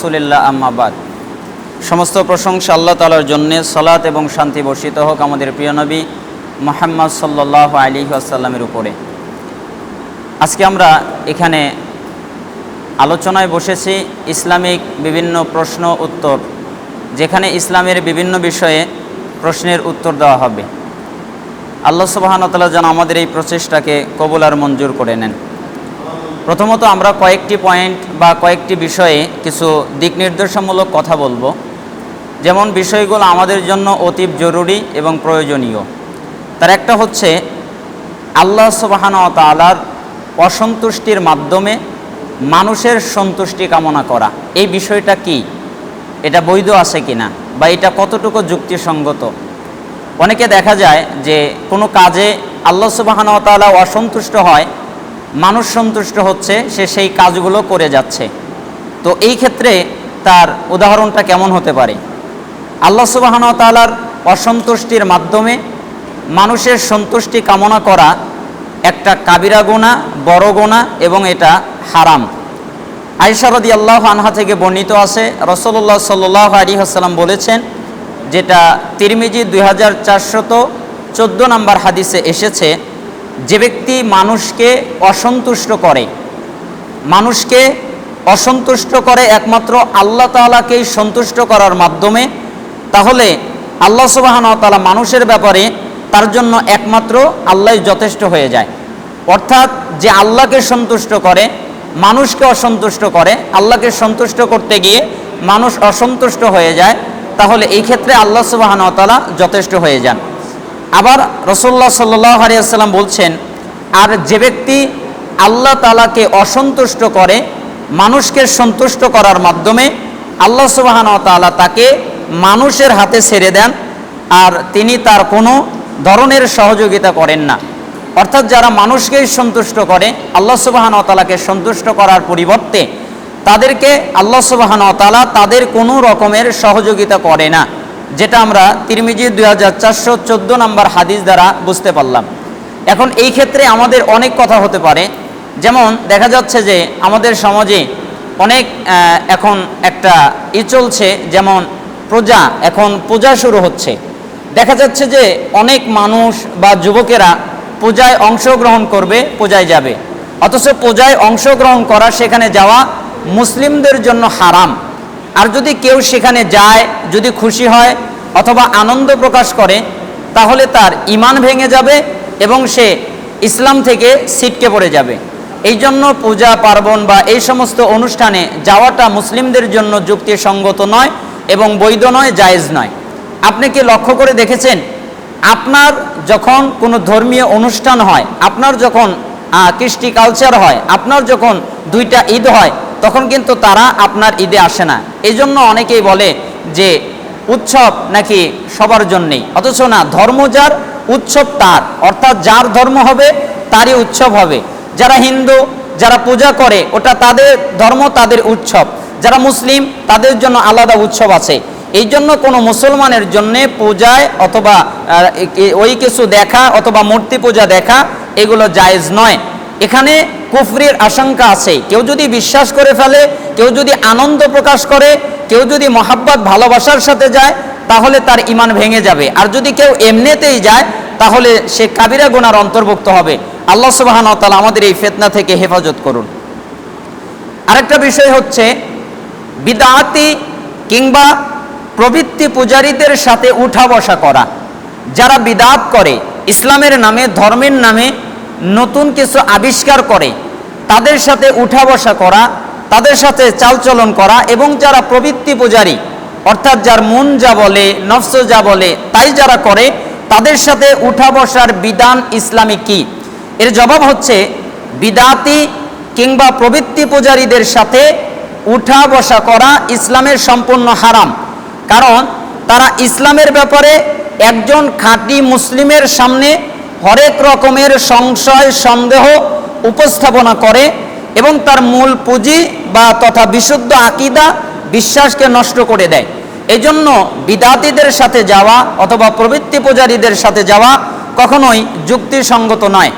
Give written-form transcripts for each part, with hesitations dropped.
রাসূলিল্লাহ আম্মা বাদ। সমস্ত প্রশংসা আল্লাহ তাআলার জন্যে, সালাত এবং শান্তি বর্ষিত হোক আমাদের প্রিয় নবী মুহাম্মদ সাল্লাল্লাহু আলাইহি ওয়াসাল্লামের উপরে। আজকে আমরা এখানে আলোচনায় বসেছি ইসলামিক বিভিন্ন প্রশ্ন উত্তর, যেখানে ইসলামের বিভিন্ন বিষয়ে প্রশ্নের উত্তর দেওয়া হবে। আল্লাহ সুবহানাহু ওয়া তাআলা যেন আমাদের এই প্রচেষ্টাকে কবুল আর মঞ্জুর করে নেন। প্রথমত আমরা কয়েকটি পয়েন্ট বা কয়েকটি বিষয়ে কিছু দিক নির্দেশমূলক কথা বলবো, যেমন বিষয়গুলো আমাদের জন্য অতীব জরুরি এবং প্রয়োজনীয়। তার একটা হচ্ছে আল্লাহ সুবহানাহু ওয়া তাআলার অসন্তুষ্টির মাধ্যমে মানুষের সন্তুষ্টি কামনা করা। এই বিষয়টা কি, এটা বৈধ আছে কিনা, বা এটা কতটুকু যুক্তিসঙ্গত। অনেকে দেখা যায় যে কোনো কাজে আল্লাহ সুবহানাহু ওয়া তাআলা অসন্তুষ্ট হয়, মানুষ সন্তুষ্ট হচ্ছে, সে সেই কাজগুলো করে যাচ্ছে। তো এই ক্ষেত্রে তার উদাহরণটা কেমন হতে পারে? আল্লাহ সুবহানাহু ওয়া তাআলার অসন্তুষ্টির মাধ্যমে মানুষের সন্তুষ্টি কামনা করা একটা কাবিরা গুনাহ, বড় গুনাহ, এবং এটা হারাম। আয়েশা রাদিয়াল্লাহু আনহা থেকে বর্ণিত আছে, রাসূলুল্লাহ সাল্লাল্লাহু আলাইহি ওয়াসাল্লাম বলেছেন, যেটা তিরমিজি 2414 নম্বর হাদিসে এসেছে, যে ব্যক্তি মানুষকে অসন্তুষ্ট করে একমাত্র আল্লাহ তাআলাকেই সন্তুষ্ট করার মাধ্যমে, তাহলে আল্লাহ সুবহানাহু ওয়া তাআলা মানুষের ব্যাপারে তার জন্য একমাত্র আল্লাহই যথেষ্ট হয়ে যায়। অর্থাৎ যে আল্লাহকে সন্তুষ্ট করে, মানুষকে অসন্তুষ্ট করে, আল্লাহকে সন্তুষ্ট করতে গিয়ে মানুষ অসন্তুষ্ট হয়ে যায়, তাহলে এই ক্ষেত্রে আল্লাহ সুবহানাহু ওয়া তাআলা যথেষ্ট হয়ে যান। আবার রাসূলুল্লাহ সাল্লাল্লাহু আলাইহি ওয়াসাল্লাম বলছেন, আর যে ব্যক্তি আল্লাহ তাআলাকে অসন্তুষ্ট করে মানুষকে সন্তুষ্ট করার মাধ্যমে, আল্লাহ সুবহানাহু ওয়া তাআলা তাকে মানুষের হাতে ছেড়ে দেন, আর তিনি তার কোনো ধরনের সহযোগিতা করেন না। অর্থাৎ যারা মানুষকেই সন্তুষ্ট করে, আল্লাহ সুবহানাহু ওয়া তাআলাকে সন্তুষ্ট করার পরিবর্তে তাদেরকে আল্লাহ সুবহানাহু ওয়া তাআলা তাদের কোনো রকমের সহযোগিতা করে না, যেটা আমরা তিরমিজি 2414 নম্বর হাদিস দ্বারা বুঝতে পারলাম। এখন এই ক্ষেত্রে আমাদের অনেক কথা হতে পারে। যেমন দেখা যাচ্ছে যে আমাদের সমাজে অনেক এখন একটা চলছে, যেমন এখন পূজা শুরু হচ্ছে। দেখা যাচ্ছে যে অনেক মানুষ বা যুবকেরা পূজায় অংশগ্রহণ করবে, পূজায় যাবে, অথচ পূজায় অংশগ্রহণ করা, সেখানে যাওয়া মুসলিমদের জন্য হারাম। আর যদি কেউ সেখানে যায়, যদি খুশি হয় অথবা আনন্দ প্রকাশ করে, তাহলে তার ঈমান ভেঙে যাবে এবং সে ইসলাম থেকে ছিটকে পড়ে যাবে। এই জন্য পূজা পার্বণ বা এই সমস্ত অনুষ্ঠানে যাওয়াটা মুসলিমদের জন্য যুক্তিসঙ্গত নয় এবং বৈধ নয়, জায়েজ নয়। আপনি কি লক্ষ্য করে দেখেছেন, আপনার যখন কোনো ধর্মীয় অনুষ্ঠান হয়, আপনার যখন কৃষ্টি কালচার হয়, আপনার যখন দুইটা ঈদ হয়, তখন কিন্তু তারা আপনার ঈদে আসে না। এই জন্য অনেকেই বলে যে উৎসব নাকি সবার জন্যেই, অথচ না, ধর্ম যার, উৎসব তার। অর্থাৎ যার ধর্ম হবে তারই উৎসব হবে। যারা হিন্দু, যারা পূজা করে, ওটা তাদের ধর্ম, তাদের উৎসব। যারা মুসলিম, তাদের জন্য আলাদা উৎসব আছে। এই জন্য কোনো মুসলমানের জন্য পূজায় অথবা ওই কিছু দেখা অথবা মূর্তি পূজা দেখা, এগুলো জায়েজ নয়। এখানে কুফরির আশঙ্কা আছে। কেউ যদি বিশ্বাস করে ফেলে, কেউ যদি আনন্দ প্রকাশ করে, কেউ যদি মহাব্বত ভালোবাসার সাথে যায়, তাহলে তার ঈমান ভেঙে যাবে। আর যদি কেউ এমনিতেই যায়, তাহলে সে কাবিরা গুনার অন্তর্ভুক্ত হবে। আল্লাহ সুবহানাহু ওয়া তাআলা আমাদের এই ফিতনা থেকে হেফাজত করুন। আরেকটা বিষয় হচ্ছে বিদআতি কিংবা প্রবৃত্তি পূজারীদের সাথে উঠা বসা করা। যারা বিদআত করে, ইসলামের নামে, ধর্মের নামে নতুন কিছু আবিষ্কার করে, তাদের সাথে উঠা বসা করা, তাদের সাথে চালচলন করা, এবং যারা প্রবৃত্তি পূজারী, অর্থাৎ যার মন যা বলে, নফস যা বলে তাই যারা করে, তাদের সাথে উঠা বসার বিধান ইসলামে কি? এর জবাব হচ্ছে, বিদআতি কিংবা প্রবৃত্তি পূজারীদের সাথে উঠা বসা করা ইসলামের সম্পূর্ণ হারাম। কারণ তারা ইসলামের ব্যাপারে একজন খাঁটি মুসলিমের সামনে হরেক রকমের সংশয়, সন্দেহ উপস্থাপনা করে এবং তার মূল পুঁজি বা তথা বিশুদ্ধ আকীদা, বিশ্বাসকে নষ্ট করে দেয়। এই জন্য বিদআতীদের সাথে যাওয়া অথবা প্রবৃত্তি পূজারীদের সাথে যাওয়া কখনোই যুক্তিসঙ্গত নয়।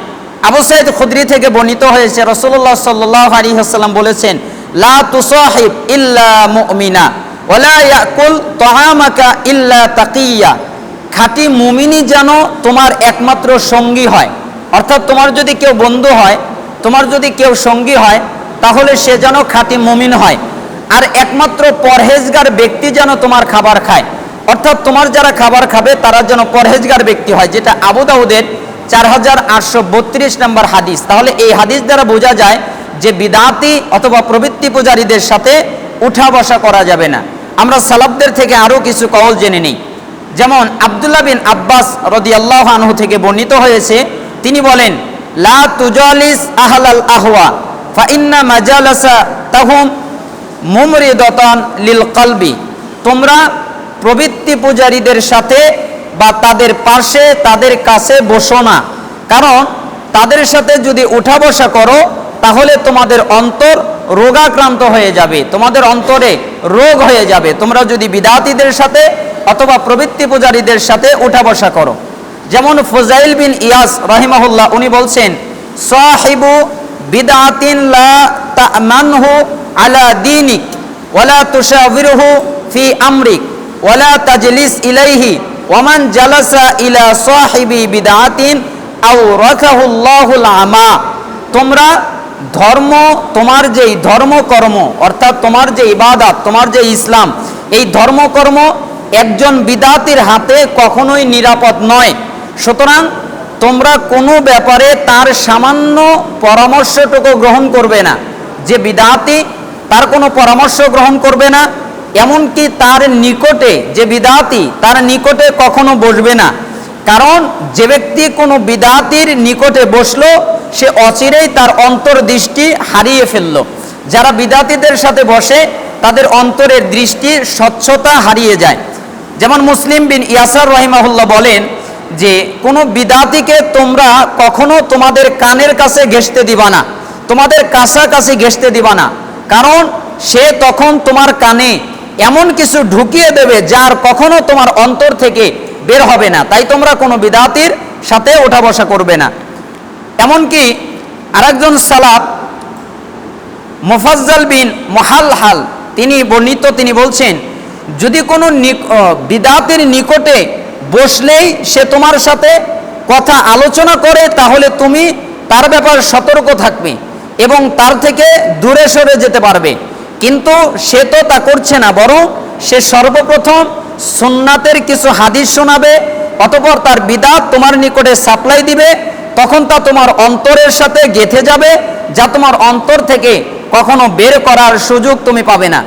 আবু সাঈদ খুদরি থেকে বর্ণিত হয়েছে, রাসূলুল্লাহ সাল্লাল্লাহু আলাইহি ওয়াসাল্লাম বলেছেন, লা তুসাহিব ইল্লা মুমিনা ওয়ালা ইয়াকুল তাআমাকা ইল্লা তাকিয়া। খাঁটি মুমিনই যেন তোমার একমাত্র সঙ্গী হয়, অর্থাৎ তোমার যদি কেউ বন্ধু হয়, তোমার যদি কেউ সঙ্গী হয়, তাহলে সে যেন খাঁটি মুমিন হয়। আর একমাত্র পরহেজগার ব্যক্তি যেন তোমার খাবার খায়, অর্থাৎ তোমার যারা খাবার খাবে তারা যেন পরহেজগার ব্যক্তি হয়, যেটা আবু দাউদের 4832 নম্বর হাদিস। তাহলে এই হাদিস দ্বারা বোঝা যায় যে বিদআতি অথবা প্রবৃত্তি পূজারীদের সাথে উঠা বসা করা যাবে না। আমরা সালাফদের থেকে আরও কিছু কওল জেনে নিই। যেমন আব্দুল্লাহ বিন আব্বাস রাদিয়াল্লাহু আনহু থেকে বর্ণিত হয়েছে, তিনি বলেন, লা তুজালিস আহলাল আহওয়া ফা ইন্না মাজালাসা তাহুম মুমরিদাতান লিল কলবি। তোমরা প্রবৃত্তি পূজারীদের সাথে বা তাদের পাশে তাদের কাছে বসো না, কারণ তাদের সাথে যদি উঠা বসা করো তাহলে তোমাদের অন্তর রোগাক্রান্ত হয়ে যাবে, তোমাদের অন্তরে রোগ হয়ে যাবে তোমরা যদি বিদআতীদের সাথে অথবা প্রবৃত্তি পূজারীদের সাথে উঠা বসা করো। যেমন ফুজাইল বিন ইয়াস রাহিমাহুল্লাহ উনি বলছেন, সাহিবু বিদআতিন লা তা'মানহু আলা দীনিক ওয়ালা তুশাবিরহু ফি আমরিক ওয়ালা তাজলিস ইলাইহি ওয়ামান জালাসা ইলা সাহিবি বিদআতিন আও রাকাহুল্লাহুল আমা। তোমরা ধর্ম, তোমার যেই ধর্মকর্ম অর্থাৎ তোমার যে ইবাদত, তোমার যে ইসলাম, এই ধর্মকর্ম একজন বিদআতির হাতে কখনোই নিরাপদ নয়। সুতরাং তোমরা কোনো ব্যাপারে তার সামান্য পরামর্শটুকু গ্রহণ করবে না। যে বিদআতি তার কোনো পরামর্শ গ্রহণ করবে না, এমনকি তার নিকটে, যে বিদআতি তার নিকটে কখনো বসবে না। কারণ যে ব্যক্তি কোনো বিদআতির নিকটে বসলো সে অচিরেই তার অন্তর্দৃষ্টি হারিয়ে ফেললো। যারা বিদআতিদের সাথে বসে তাদের অন্তরের দৃষ্টির স্বচ্ছতা হারিয়ে যায়। যেমন মুসলিম বিন ইয়াসার রাহিমাহুল্লাহ বলেন যে কোনো বিদআতিকে তোমরা কখনো তোমাদের কানের কাছে ঘেঁষতে দিবা না, তোমাদের কাছাকাছি ঘেঁষতে দিবা না, কারণ সে তখন তোমার কানে এমন কিছু ঢুকিয়ে দেবে যার কখনো তোমার অন্তর থেকে বের হবে না। তাই তোমরা কোনো বিদআতির সাথে ওঠা বসা করবে না। এমনকি আরেকজন সালাফ মুফাজ্জাল বিন মুহালহাল তিনি বর্ণিত, তিনি বলছেন, যদি কোনো বিদআতির নিকটে বসলেই সে তোমার সাথে কথা আলোচনা করে তাহলে তুমি তার ব্যাপারে সতর্ক থাকবে এবং তার থেকে দূরে সরে যেতে পারবে। কিন্তু সে তো তা করছে না, বরং সে সর্বপ্রথম সুন্নাতের কিছু হাদিস শোনাবে, অতঃপর তার বিদআত তোমার নিকটে সাপ্লাই দিবে, তখন তা তোমার অন্তরের সাথে গেঁথে যাবে, যা তোমার অন্তর থেকে কখনো বের করার সুযোগ তুমি পাবে না।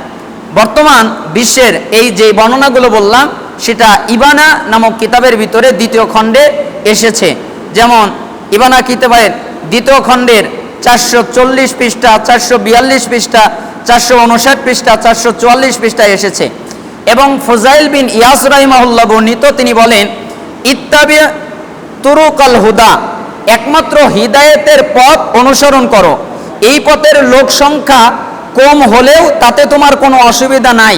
বর্তমান বিশ্বের এই যে বর্ণনাগুলো বললাম সেটা ইবানা নামক কিতাবের ভিতরে দ্বিতীয় খণ্ডে এসেছে। যেমন ইবানা কিতাবের দ্বিতীয় খণ্ডের 440 পৃষ্ঠা, 442 পৃষ্ঠা, 459 পৃষ্ঠা, 444 পৃষ্ঠায় এসেছে। এবং ফুজাইল বিন ইয়াস রাহিমাহুল্লাহ বর্ণিত, তিনি বলেন, ইত্তাবি তুরুকাল হুদা, একমাত্র হিদায়েতের পথ অনুসরণ করো। এই পথের লোক সংখ্যা কম হলেও তাতে তোমার কোনো অসুবিধা নাই,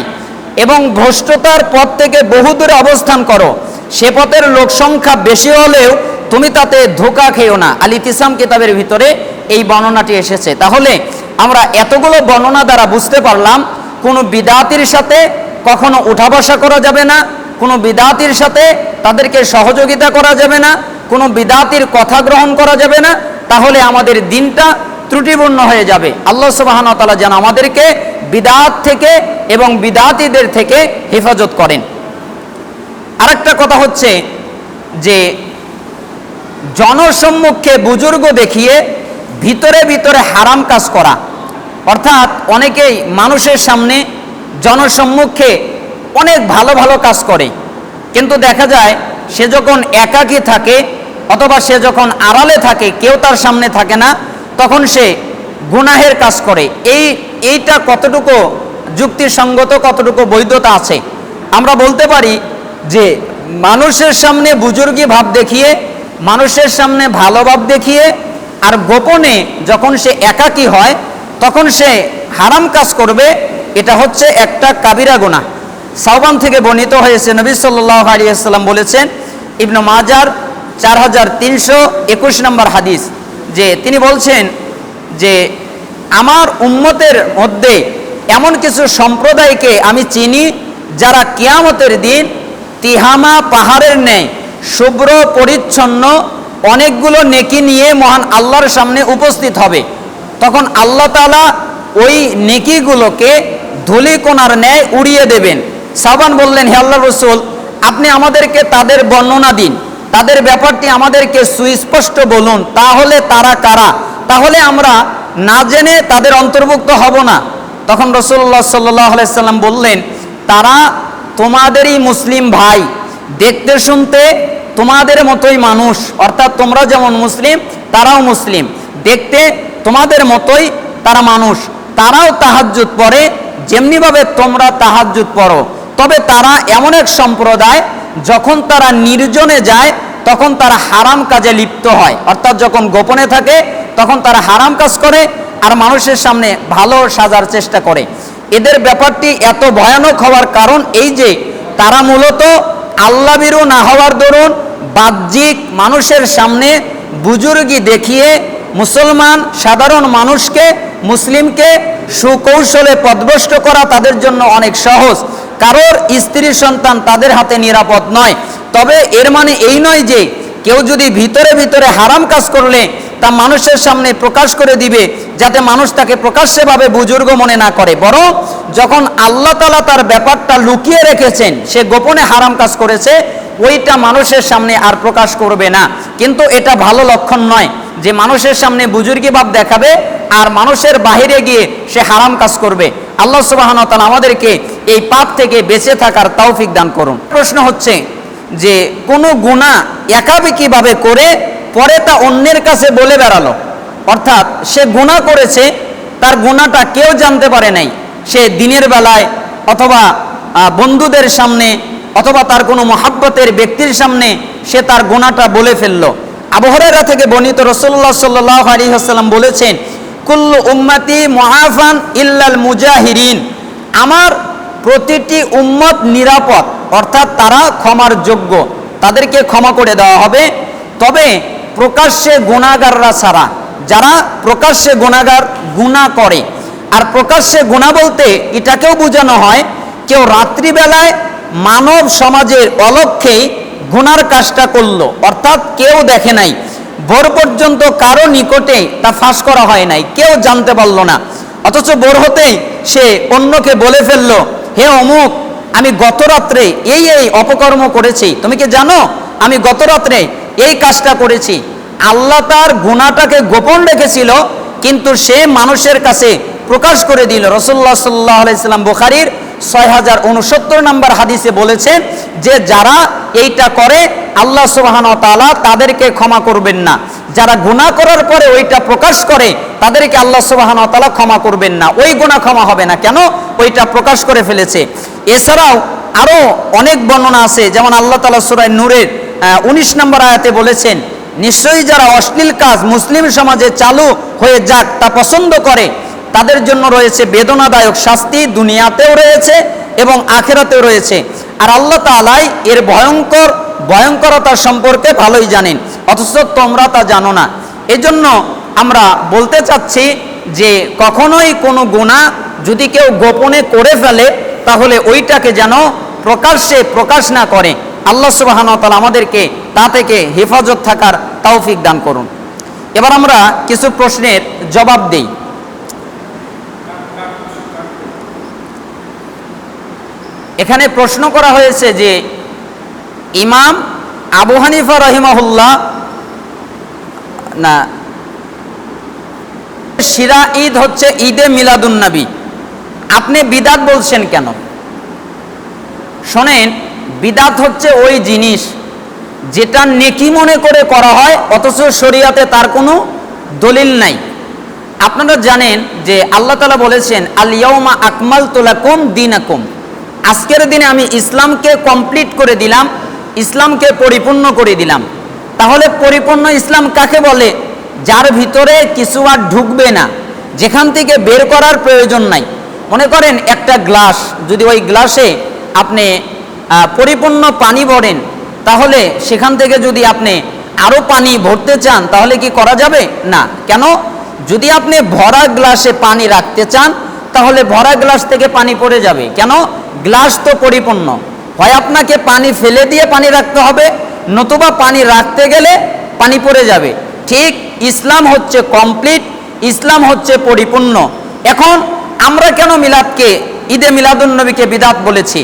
এবং ভ্রষ্টতার পথ থেকে বহু দূরে অবস্থান করো। সে পথের লোক সংখ্যা বেশি হলেও তুমি তাতে ধোঁকা খেও না। আল ইতিসাম কিতাবের ভিতরে এই বর্ণনাটি এসেছে। তাহলে আমরা এতগুলো বর্ণনা দ্বারা বুঝতে পারলাম কোনো বিদআতির সাথে কখনো উঠা বসা করা যাবে না, কোনো বিদআতির সাথে তাদেরকে সহযোগিতা করা যাবে না, কোনো বিদআতির কথা গ্রহণ করা যাবে না, তাহলে আমাদের দিনটা ত্রুটিপূর্ণ হয়ে যাবে। আল্লাহ সুবহানাহু ওয়া তাআলা যেন আমাদেরকে বিদআত থেকে এবং বিদআতীদের থেকে হেফাজত করেন। আরেকটা কথা হচ্ছে যে জনসম্মুখে বুজুর্গ দেখিয়ে ভিতরে ভিতরে হারাম কাজ করা, অর্থাৎ অনেকেই মানুষের সামনে জনসম্মুখে অনেক ভালো ভালো কাজ করে, কিন্তু দেখা যায় সে যখন একাকী থাকে অথবা সে যখন আড়ালে থাকে, কেউ তার সামনে থাকে না, তখন সে গুনাহের কাজ করে। এইটা কতটুকু যুক্তিসঙ্গত, কতটুকু বৈধতা আছে? আমরা বলতে পারি যে মানুষের সামনে বুজুর্গি ভাব দেখিয়ে, মানুষের সামনে ভালো ভাব দেখিয়ে, আর গোপনে যখন সে একাকী হয় তখন সে হারাম কাজ করবে, এটা হচ্ছে একটা কাবিরা গুনাহ। সাওবান থেকে বর্ণিত হয়েছে, নবী সাল্লাল্লাহু আলাইহি ওয়াসাল্লাম বলেছেন, ইবনে মাজার 4321 নম্বর হাদিস, যে তিনি বলছেন যে আমার উম্মতের মধ্যে এমন কিছু সম্প্রদায়কে আমি চিনি যারা কিয়ামতের দিন তিহামা পাহাড়ের ন্যায় শুভ্র পরিচ্ছন্ন অনেকগুলো নেকি নিয়ে মহান আল্লাহর সামনে উপস্থিত হবে। তখন আল্লাহ তাআলা ওই নেকিগুলোকে ধূলিকণার ন্যায় উড়িয়ে দেবেন। সাহাবান বললেন, হে আল্লাহর রাসূল, আপনি আমাদেরকে তাদের বর্ণনা দিন, তাদের ব্যাপারটি আমাদেরকে সুস্পষ্ট বলুন, তাহলে তারা কারা, তাহলে আমরা না জেনে তাদের অন্তর্ভুক্ত হব না। তখন রাসূলুল্লাহ সাল্লাল্লাহু আলাইহি সাল্লাম বললেন, তারা তোমাদেরই মুসলিম ভাই, দেখতে শুনতে তোমাদের মতোই মানুষ, অর্থাৎ তোমরা যেমন মুসলিম তারাও মুসলিম, দেখতে তোমাদের মতোই তারা মানুষ, তারাও তাহাজ্জুদ পড়ে যেমনিভাবে তোমরা তাহাজ্জুদ পড়ো। তবে তারা এমন এক সম্প্রদায়, যখন তারা নির্জনে যায় তখন তারা হারাম কাজে লিপ্ত হয়, অর্থাৎ যখন গোপনে থাকে তখন তারা হারাম কাজ করে আর মানুষের সামনে ভালো সাজার চেষ্টা করে। এদের ব্যাপারটি এত ভয়ানক হওয়ার কারণ এই যে তারা মূলত আল্লাহভীরু না হওয়ার দরুন বাহ্যিক মানুষের সামনে বুজুর্গি দেখিয়ে মুসলমান সাধারণ মানুষকে, মুসলিমকে সুকৌশলে পথভ্রষ্ট করা তাদের জন্য অনেক সহজ। কারোর স্ত্রী সন্তান তাদের হাতে নিরাপদ নয়। তবে এর মানে এই নয় যে কেউ যদি ভিতরে ভিতরে হারাম কাজ করলে তা মানুষের সামনে প্রকাশ করে দিবে, যাতে মানুষ তাকে প্রকাশ্যভাবে বুজুর্গ মনে না করে। বরং যখন আল্লাহ তাআলা তার ব্যাপারটা লুকিয়ে রেখেছেন, সে গোপনে হারাম কাজ করেছে, ওইটা মানুষের সামনে আর প্রকাশ করবে না। কিন্তু এটা ভালো লক্ষণ নয় যে মানুষের সামনে বুজুর্গি ভাব দেখাবে আর মানুষের বাহিরে গিয়ে সে হারাম কাজ করবে। আল্লাহ সুবহানাহু ওয়া তাআলা আমাদেরকে এই পাপ থেকে বেঁচে থাকার তৌফিক দান করুন। প্রশ্ন হচ্ছে যে কোনো গুনাহ একাবেকিভাবে করে পরে তা অন্যের কাছে বলে বেড়ালো, অর্থাৎ সে গুনাহ করেছে, তার গুনাহটা কেউ জানতে পারে নাই, সে দিনের বেলায় অথবা বন্ধুদের সামনে অথবা তার কোনো মহাব্বতের ব্যক্তির সামনে সে তার গুনাহটা বলে ফেললো। আবু হুরায়রা থেকে বর্ণিত, রাসূলুল্লাহ সাল্লাল্লাহু আলাইহি ওয়াসাল্লাম বলেছেন, কুল্লু উম্মতি মুআফান ইল্লাল মুজাহিরিন, আমার প্রতিটি উম্মত নিরাপদ, অর্থাৎ তারা ক্ষমার যোগ্য, তাদেরকে ক্ষমা করে দেওয়া হবে। তবে প্রকাশ্যে গুনাহগাররা ছাড়া, যারা প্রকাশ্যে গুনাহ করে, আর প্রকাশ্যে গুনাহ বলতে এটাকেও বোঝানো হয় কেউ রাত্রিবেলায় মানব সমাজের অলক্ষ্যেই গুনার কাজটা করলো, অর্থাৎ কেউ দেখে নাই, ভোর পর্যন্ত কারো নিকটে তা ফাঁস করা হয় নাই, কেউ জানতে পারলো না, অথচ ভোর হতেই সে অন্যকে বলে ফেললো, হে অমুক, আমি গত রাত্রে এই এই অপকর্ম করেছি, তুমি কি জানো আমি গত রাত্রে এই কাজটা করেছি। আল্লাহ তার গুনাহটাকে গোপন রেখেছিল, কিন্তু সে মানুষের কাছে প্রকাশ করে দিল। রাসূলুল্লাহ সাল্লাল্লাহু আলাইহি সাল্লাম বুখারীর 6069 নম্বর হাদিসে বলেছেন যে যারা এইটা করে আল্লাহ সুবহানাহু ওয়া তাআলা তাদেরকে ক্ষমা করবেন না, যারা গুনাহ করার পরে ওইটা প্রকাশ করে তাদেরকে আল্লাহ সুবহানাহু ওয়া তাআলা ক্ষমা করবেন না, ওই গুনাহ ক্ষমা হবে না, কেন ওইটা প্রকাশ করে ফেলেছে। এছাড়াও আরো অনেক বর্ণনা আছে, যেমন আল্লাহ তাআলা সূরা নূরের 19 নম্বর আয়াতে বলেছেন, নিশ্চয়ই যারা অশ্লীল কাজ মুসলিম সমাজে চালু হয়ে যাক তা পছন্দ করে, তাদের জন্য রয়েছে বেদনাদায়ক শাস্তি, দুনিয়াতেও রয়েছে এবং আখিরাতেও রয়েছে। আর আল্লাহ তাআলাই এর ভয়ঙ্করতা সম্পর্কে ভালোই জানেন, অথচ তোমরা তা জানো না। এজন্য আমরা বলতে চাচ্ছি যে কখনোই কোনো গুনাহ যদি কেউ গোপনে করে ফেলে, তাহলে ওইটাকে যেন প্রকাশ্যে প্রকাশ না করে। আল্লাহ সুবহানাহু ওয়া তাআলা আমাদেরকে তা থেকে হেফাজত থাকার তৌফিক দান করুন। এবার আমরা কিছু প্রশ্নের জবাব দেই। এখানে প্রশ্ন করা হয়েছে যে ইমাম আবু হানিফা রাহিমাহুল্লাহ না, শিরা ঈদ হচ্ছে ঈদে মিলাদুন নবী, আপনি বিদাত বলছেন কেন? শোনেন, বিদাত হচ্ছে ওই জিনিস যেটা নেকি মনে করে করা হয়, অথচ শরীয়তে তার কোনো দলিল নাই। আপনারা জানেন যে আল্লাহ তাআলা বলেছেন, আল ইয়াউমা আকমালতু লাকুম দীনাকুম, আজকের দিনে আমি ইসলামকে কমপ্লিট করে দিলাম, ইসলামকে পরিপূর্ণ করে দিলাম। তাহলে পরিপূর্ণ ইসলাম কাকে বলে? যার ভিতরে কিছু আর ঢুকবে না, যেখান থেকে বের করার প্রয়োজন নাই। মনে করেন একটা গ্লাস, যদি ওই গ্লাসে আপনি পরিপূর্ণ পানি ভরেন, তাহলে সেখান থেকে যদি আপনি আরও পানি ভরতে চান তাহলে কি করা যাবে না? কেন? যদি আপনি ভরা গ্লাসে পানি রাখতে চান তাহলে ভরা গ্লাস থেকে পানি পড়ে যাবে, কেন? গ্লাস তো পরিপূর্ণ। হয় আপনাকে পানি ফেলে দিয়ে পানি রাখতে হবে, নতুবা পানি রাখতে গেলে পানি পড়ে যাবে। ঠিক ইসলাম হচ্ছে কমপ্লিট, ইসলাম হচ্ছে পরিপূর্ণ। এখন আমরা কেন মিলাদকে, ঈদে মিলাদুন নবীকে বিদাত বলেছি?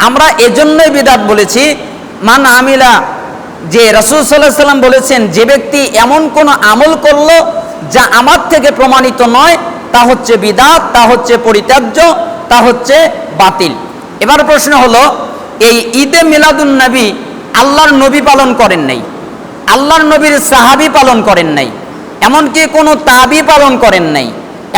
আমরা এজন্যই বিদাত বলেছি, মান আমিলা, যে রাসূল সাল্লাল্লাহু আলাইহি সাল্লাম বলেছেন, যে ব্যক্তি এমন কোন আমল করলো যা আমার থেকে প্রমাণিত নয়, তা হচ্ছে বিদাত, তা হচ্ছে পরিত্যাজ্য, তা হচ্ছে বাতিল। এবার প্রশ্ন হলো, এই ঈদে মিলাদুন নবী আল্লাহর নবী পালন করেন নাই, আল্লাহর নবীর সাহাবী পালন করেন নাই, এমনকি কোনো তাবি পালন করেন নাই,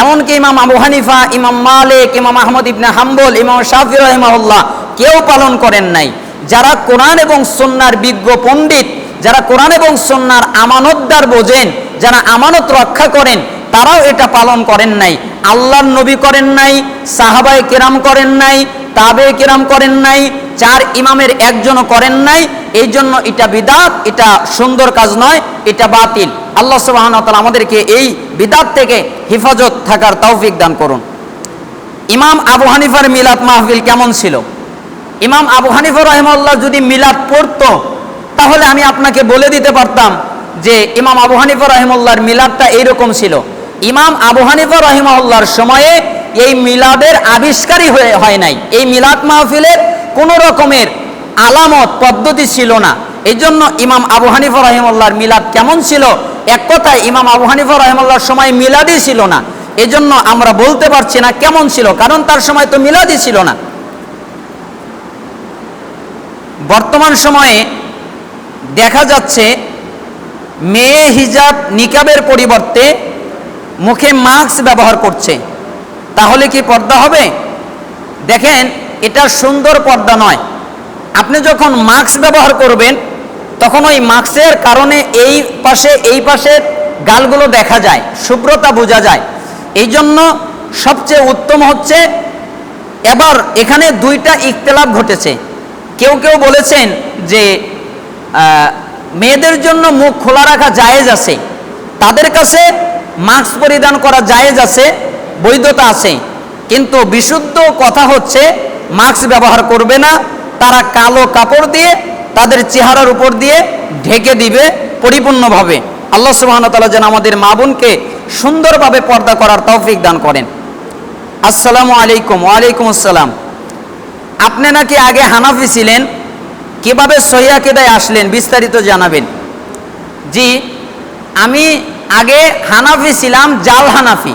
এমনকি ইমাম আবু হানিফা, ইমাম মালিক, ইমাম আহমদ ইবনে হাম্বল, ইমাম শাফি রাহিমাহুল্লাহ কেউ পালন করেন নাই। যারা কোরআন এবং সুন্নাহর বিজ্ঞ পণ্ডিত, যারা কোরআন এবং সুন্নাহর আমানতদার বোঝেন, যারা আমানত রক্ষা করেন, তারাও এটা পালন করেন নাই। আল্লাহর নবী করেন নাই, সাহাবায়ে কেরাম করেন নাই, তাবেঈ কেরাম করেন নাই, চার ইমামের একজনও করেন নাই। এই জন্য এটা বিদাত, এটা সুন্দর কাজ নয়, এটা বাতিল। আল্লাহ সুবহানাহু ওয়া তাআলা আমাদেরকে এই বিদাত থেকে হেফাজত থাকার তৌফিক দান করুন। ইমাম আবু হানিফার মিলাদ মাহফিল কেমন ছিল? ইমাম আবু হানিফা রাহিমাহুল্লাহ যদি মিলাদ পড়তো তাহলে আমি আপনাকে বলে দিতে পারতাম যে ইমাম আবু হানিফা রাহিমাহুল্লাহর মিলাদটা এইরকম ছিল। ইমাম আবু হানিফা রাহিমাহুল্লাহর সময়ে এই মিলাদের আবিষ্কারই হয় নাই, এই মিলাদ মাহফিলের কোনো রকমের আলামত পদ্ধতি ছিল না। এই জন্য ইমাম আবু হানিফা রাহিমাহুল্লাহর মিলাদ কেমন ছিল, এক কথায় ইমাম আবু হানিফা রাহিমাহুল্লাহর সময় মিলাদই ছিল না। এই জন্য আমরা বলতে পারছি না কেমন ছিল, কারণ তার সময় তো মিলাদই ছিল না। বর্তমান সময়ে দেখা যাচ্ছে মেয়ে হিজাব নিকাবের পরিবর্তে মুখে মাস্ক ব্যবহার করছে, তাহলে কি পর্দা হবে? দেখেন, এটা সুন্দর পর্দা নয়। আপনি যখন মাস্ক ব্যবহার করবেন তখন ওই মাস্কের কারণে এই পাশে গালগুলো দেখা যায়, শুভ্রতা বোঝা যায়। এই জন্য সবচেয়ে উত্তম হচ্ছে, এবার এখানে দুইটা ইখতিলাফ ঘটেছে। কেউ কেউ বলেছেন যে মেয়েদের জন্য মুখ খোলা রাখা জায়েজ আছে, তাদের কাছে মাস্ক পরিধান করা জায়েজ আছে, বৈধতা আছে। কিন্তু বিশুদ্ধ কথা হচ্ছে মাস্ক ব্যবহার করবে না, তারা কালো কাপড় দিয়ে তাদের চেহারার উপর দিয়ে ঢেকে দিবে পরিপূর্ণভাবে। আল্লাহ সুবহানাহু ওয়া তাআলা যেন আমাদের মা বোনকে সুন্দরভাবে পর্দা করার তৌফিক দান করেন। আসসালামু আলাইকুম। ওয়ালাইকুম আসসালাম। আপনি নাকি আগে হানাফি ছিলেন, কিভাবে সহিহ আকীদায় আসলেন বিস্তারিত জানাবেন। জি, আমি আগে হানাফি ছিলাম, জাল হানাফি,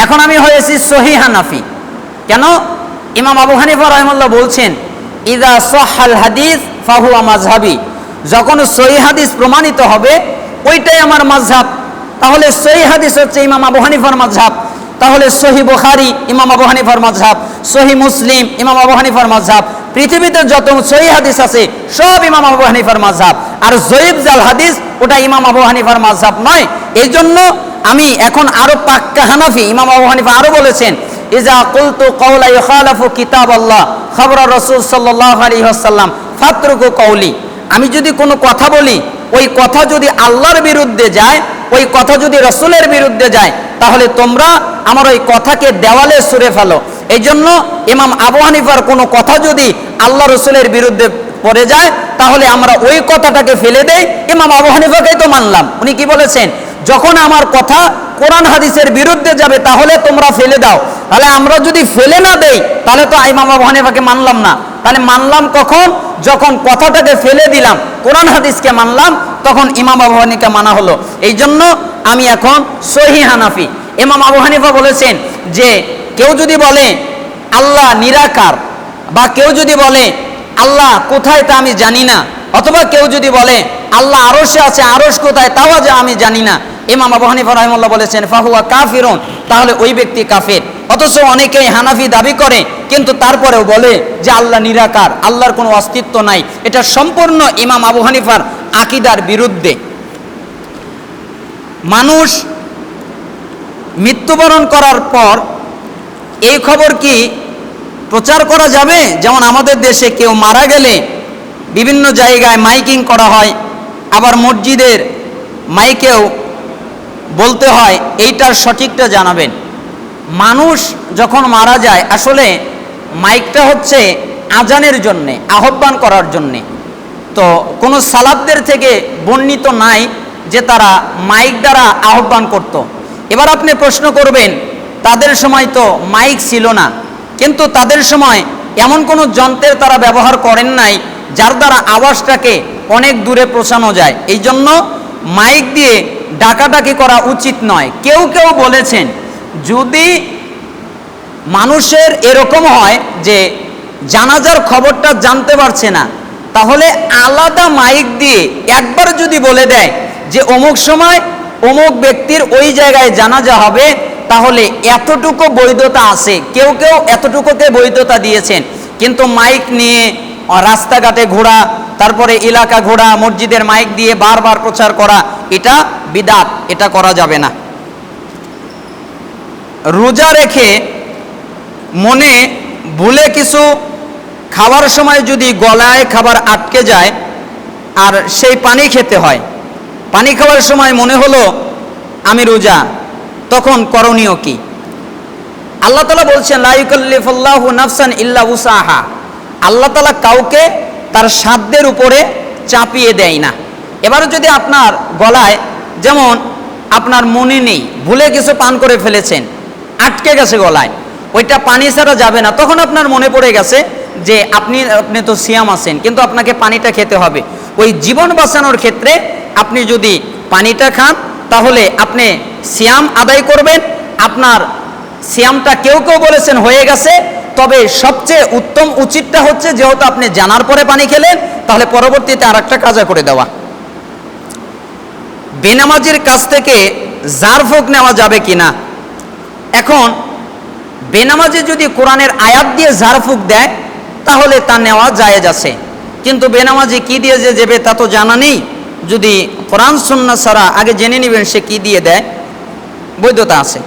এখন আমি হয়েছি সহিহ হানাফি। কেন? ইমাম আবু হানিফা রাহিমাহুল্লাহ বলছেন, ইযা সাহহাল হাদিস ফাহুয়া মাযহাবি, যখন সহিহ হাদিস প্রমাণিত হবে ওইটাই আমার মাযহাব। তাহলে সহিহ হাদিস হচ্ছে ইমাম আবু হানিফার মাযহাব, তাহলে সহিহ বুখারী ইমাম আবু হানিফার মাযহাব, সহিহ মুসলিম ইমাম আবু হানিফার মাযহাব, পৃথিবীতে যত সহিহ হাদিস আছে সব ইমাম আবু হানিফার মাযহাব। আর যঈফ জাল হাদিস ওটা ইমাম আবু হানিফার মাযহাব নয়। এই জন্য আমি এখন আরো পাক্কা হানাফি। ইমাম আবু হানিফা আরো বলেছেন, ইজা কুলতু কওলা ইখালাফু কিতাবাল্লাহ খাবরা রাসূল সাল্লাল্লাহু আলাইহি ওয়াসাল্লাম ফাতরুকু কওলি, আমি যদি কোনো কথা বলি ওই কথা যদি আল্লাহর বিরুদ্ধে যায়, ওই কথা যদি রাসূলের বিরুদ্ধে যায়, তাহলে তোমরা আমার ওই কথাকে দেওয়ালে ছুঁড়ে ফেলো। এই জন্য ইমাম আবু হানিফার কোনো কথা যদি আল্লাহ রাসূলের বিরুদ্ধে পড়ে যায় তাহলে আমরা ওই কথাটাকে ফেলে দেই। ইমাম আবু হানিফাকেই তো মানলাম। উনি কি বলেছেন? যখন আমার কথা কোরআন হাদিসের বিরুদ্ধে যাবে তাহলে তোমরা ফেলে দাও। তাহলে আমরা যদি ফেলে না দেই তাহলে তো ইমাম আবু হানিফাকে মানলাম না। তাহলে মানলাম কখন? যখন কথাটাকে ফেলে দিলাম, কোরআন হাদিসকে মানলাম, তখন ইমাম আবু হানিফাকে মানা হলো। এই জন্য আমি এখন সহিহ হানাফি। ইমাম আবু হানিফা বলেছেন যে কেউ যদি বলে আল্লাহ নিরাকার, বা কেউ যদি বলে আল্লাহ কোথায় তা আমি জানি না, অথবা কেউ যদি বলে আল্লাহ আরশে আছে, আরশ কোথায় তাও যে আমি জানি না, ইমাম আবু হানিফা রাহিমাহুল্লাহ বলেছেন ফাহুয়া কাফিরুন, তাহলে ওই ব্যক্তি কাফের। অথচ অনেকেই হানাফি দাবি করে কিন্তু তারপরেও বলে যে আল্লাহ নিরাকার, আল্লাহর কোনো অস্তিত্ব নাই। এটা সম্পূর্ণ ইমাম আবু হানিফার আকীদার বিরুদ্ধে। মানুষ মৃত্যুবরণ করার পর এই খবর কি প্রচার করা যাবে? যেমন আমাদের দেশে কেউ মারা গেলে বিভিন্ন জায়গায় মাইকিং করা হয়, আবার মসজিদের মাইকেও বলতে হয় এইটার সঠিকটা জানাবেন। মানুষ যখন মারা যায় আসলে মাইকটা হচ্ছে আজানের জন্যে, আহ্বান করার জন্যে। তো কোনো সালাফদের থেকে বর্ণিত নাই যে তারা মাইক দ্বারা আহ্বান করত। এবার আপনি প্রশ্ন করবেন তাদের সময় তো মাইক ছিল না, কিন্তু তাদের সময় এমন কোনো যন্ত্রের তারা ব্যবহার করেন নাই যার দ্বারা আওয়াজটাকে অনেক দূরে পৌঁছানো যায়। এই জন্য মাইক দিয়ে ডাকাডাকি করা উচিত নয়। কেউ কেউ বলেছেন যদি মানুষের এরকম হয় যে জানাজার খবরটা জানতে পারছে না, তাহলে আলাদা মাইক দিয়ে একবার যদি বলে দেয় যে অমুক সময় অমুক ব্যক্তির ওই জায়গায় জানাজা হবে, তাহলে এতটুকু বৈধতা আছে। কেউ কেউ এতটুকুকে বৈধতা দিয়েছেন, কিন্তু মাইক নিয়ে রাস্তাঘাটে ঘোরা, তারপরে এলাকা ঘোরা, মসজিদের মাইক দিয়ে বারবার প্রচার করা, এটা বিদআত, এটা করা যাবে না। রোজা রেখে মনে ভুলে কিছু খাওয়ার সময় যদি গলায় খাবার আটকে যায় আর সেই পানি খেতে হয়, পানি খাওয়ার সময় মনে হলো আমি রোজা, তখন করণীয় কি? আল্লাহ তাআলা বলছেন লা ইউকাল্লিফুল্লাহু নাফসান ইল্লা উসাহা। আল্লাহ তাআলা কাউকে তার সাধ্যের উপরে চাপিয়ে দেয় না। এবার যদি আপনার গলায়, যেমন আপনার মনে নেই, ভুলে কিছু পান করে ফেলেছেন, আটকে গেছে গলায়, ওইটা পানি ছাড়া যাবে না, তখন আপনার মনে পড়ে গেছে যে আপনি তো সিয়াম আছেন, কিন্তু আপনাকে পানিটা খেতে হবে। ওই জীবন বাঁচানোর ক্ষেত্রে আপনি যদি পানিটা খান তাহলে আপনি সিয়াম আদায় করবেন। আপনার সিয়ামটা কেউ কেউ বলেছেন হয়ে গেছে, তবে সবচেয়ে উত্তম উচিতটা হচ্ছে যেহেতু আপনি জানার পরে পানি খেলেন, তাহলে পরবর্তীতে আর একটা কাজা করে দেওয়া। বেনামাজির কাছ থেকে জারফুক নেওয়া যাবে কিনা? এখন বেনামাজি যদি কোরআনের আয়াত দিয়ে জারফুক দেয় তাহলে তা নেওয়া জায়েজ আছে, কিন্তু বেনামাজি কি দিয়ে যে যাবে তা তো জানা নেই। যদি কোরআন সুন্নাহ ছাড়া আগে জেনে নেবেন সে কি দিয়ে দেয়, বৈধতা আছে।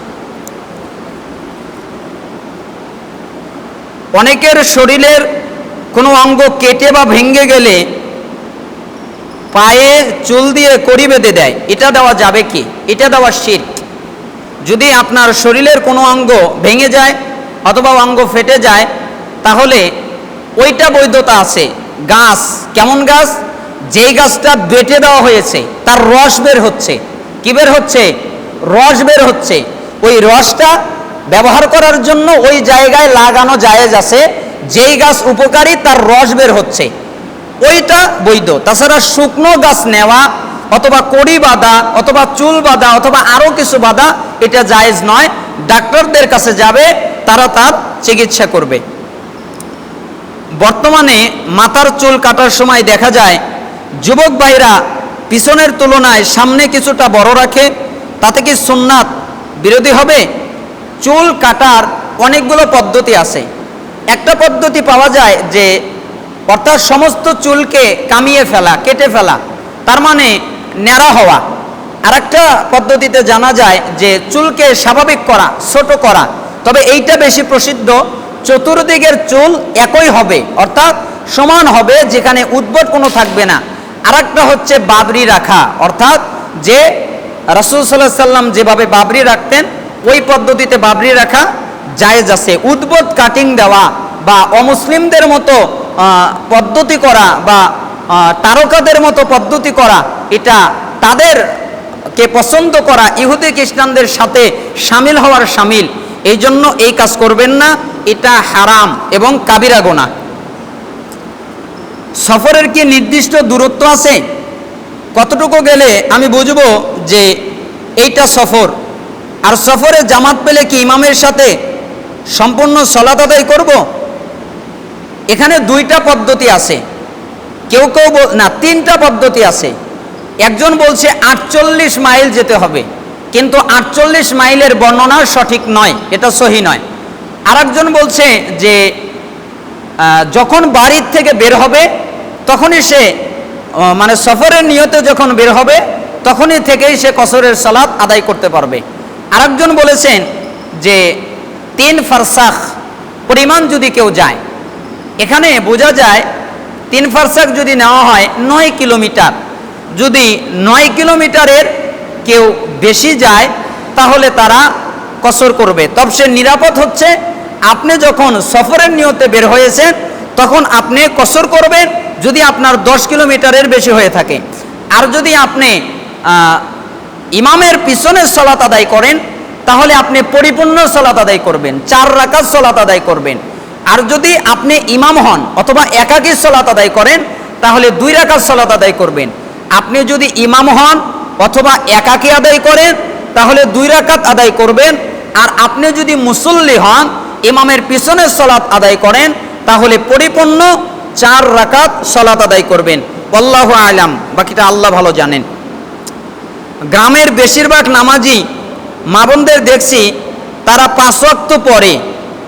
অনেকের শরীরের কোনো অঙ্গ কেটে বা ভেঙে গেলে পায়ে চুল দিয়ে কড়ি বেঁধে দেয়, এটা দেওয়া যাবে কি? এটা দেওয়া শিরক। যদি আপনার শরীরের কোনো অঙ্গ ভেঙে যায় অথবা অঙ্গ ফেটে যায় তাহলে ওইটা বৈধতা আছে। গাছ, কেমন গাছ? যেই গাছটা বেটে দেওয়া হয়েছে তার রস বের হচ্ছে। কি বের হচ্ছে? রস বের হচ্ছে। ওই রসটা ব্যবহার করার জন্য ওই জায়গায় লাগানো জায়েজ আছে। যেই গাছ উপকারী তার রস বের হচ্ছে, ওইটা বৈধ। তাছাড়া শুকনো গাছ নেওয়া অথবা কড়ি বাঁধা অথবা চুল বাঁধা অথবা আরও কিছু বাঁধা, এটা জায়েজ নয়। ডাক্তারদের কাছে যাবে, তারা তার চিকিৎসা করবে। বর্তমানে মাথার চুল কাটার সময় দেখা যায় যুবক ভাইরা পিছনের তুলনায় সামনে কিছুটা বড় রাখে, তাতে কি সুন্নাত বিরোধী হবে? চুল কাটার অনেকগুলো পদ্ধতি আছে। একটা পদ্ধতি পাওয়া যায় যে অর্থাৎ সমস্ত চুলকে কামিয়ে ফেলা, কেটে ফেলা, তার মানে ন্যাড়া হওয়া। আর একটা পদ্ধতিতে জানা যায় যে চুলকে স্বাভাবিক করা, ছোট করা। তবে এইটা বেশি প্রসিদ্ধ। চতুর্দিকের চুল একই হবে, অর্থাৎ সমান হবে, যেখানে উদ্ভট কোনো থাকবে না। আর একটা হচ্ছে বাবরি রাখা, অর্থাৎ যে রাসূল সাল্লাল্লাহু আলাইহি সাল্লাম যেভাবে বাবরি রাখতেন ওই পদ্ধতিতে বাবরি রাখা জায়েজ আছে। উদ্ভট কাটিং দেওয়া বা অমুসলিমদের মতো পদ্ধতি করা বা তারকাদের মতো পদ্ধতি করা, এটা তাদেরকে পছন্দ করা, ইহুদি খ্রিস্টানদের সাথে শামিল হওয়ার শামিল। এই জন্য এই কাজ করবেন না, এটা হারাম এবং কাবিরা গুনাহ। সফরের কি নির্দিষ্ট দূরত্ব আছে? কতটুকু গেলে আমি বুঝবো যে এইটা সফর? আর সফরে জামাত পেলে কি ইমামের সাথে সম্পূর্ণ সালাত আদায় করব? এখানে দুইটা পদ্ধতি আছে। কেউ কেউ না, তিনটা পদ্ধতি আছে। একজন বলছে 48 মাইল যেতে হবে, কিন্তু 48 মাইলের বর্ণনা সঠিক নয়, এটা সহি নয়। আরেকজন বলছে যে যখন বাড়ির থেকে বের হবে তখনই সে মানে সফরের নিয়তে যখন বের হবে তখনই থেকেই সে কসরের সালাত আদায় করতে পারবে। আরেকজন বলেছেন যে 3 ফারসাখ পরিমাণ যদি কেউ যায়, এখানে বোঝা যায় 3 ফারসাখ যদি নেওয়া হয় 9 কিলোমিটার। যদি 9 কিলোমিটারের কেউ বেশি যায় তাহলে তারা কসর করবে। তবে সে নিরাপদ হচ্ছে আপনি যখন সফরের নিয়তে বের হয়েছেন তখন আপনি কসর করবেন যদি আপনার 10 কিলোমিটারের বেশি হয়ে থাকে। আর যদি আপনি ইমামের পিছনে সলাত আদায় করেন তাহলে আপনি পরিপূর্ণ সলাত আদায় করবেন, 4 রাকাত সলাত আদায় করবেন। আর যদি আপনি ইমাম হন অথবা একাকী সলাত আদায় করেন তাহলে 2 রাকাত সলাত আদায় করবেন। আপনি যদি ইমাম হন অথবা একাকী আদায় করেন তাহলে 2 রাকাত আদায় করবেন। আর আপনি যদি মুসল্লি হন, ইমামের পিছনে সলাত আদায় করেন তাহলে পরিপূর্ণ 4 রাকাত সলাত আদায় করবেন। আল্লাহু আলাম, বাকিটা আল্লাহ ভালো জানেন। গ্রামের বেশিরভাগ নামাজি মা বোনদের দেখছি তারা 5 ওয়াক্ত পড়ে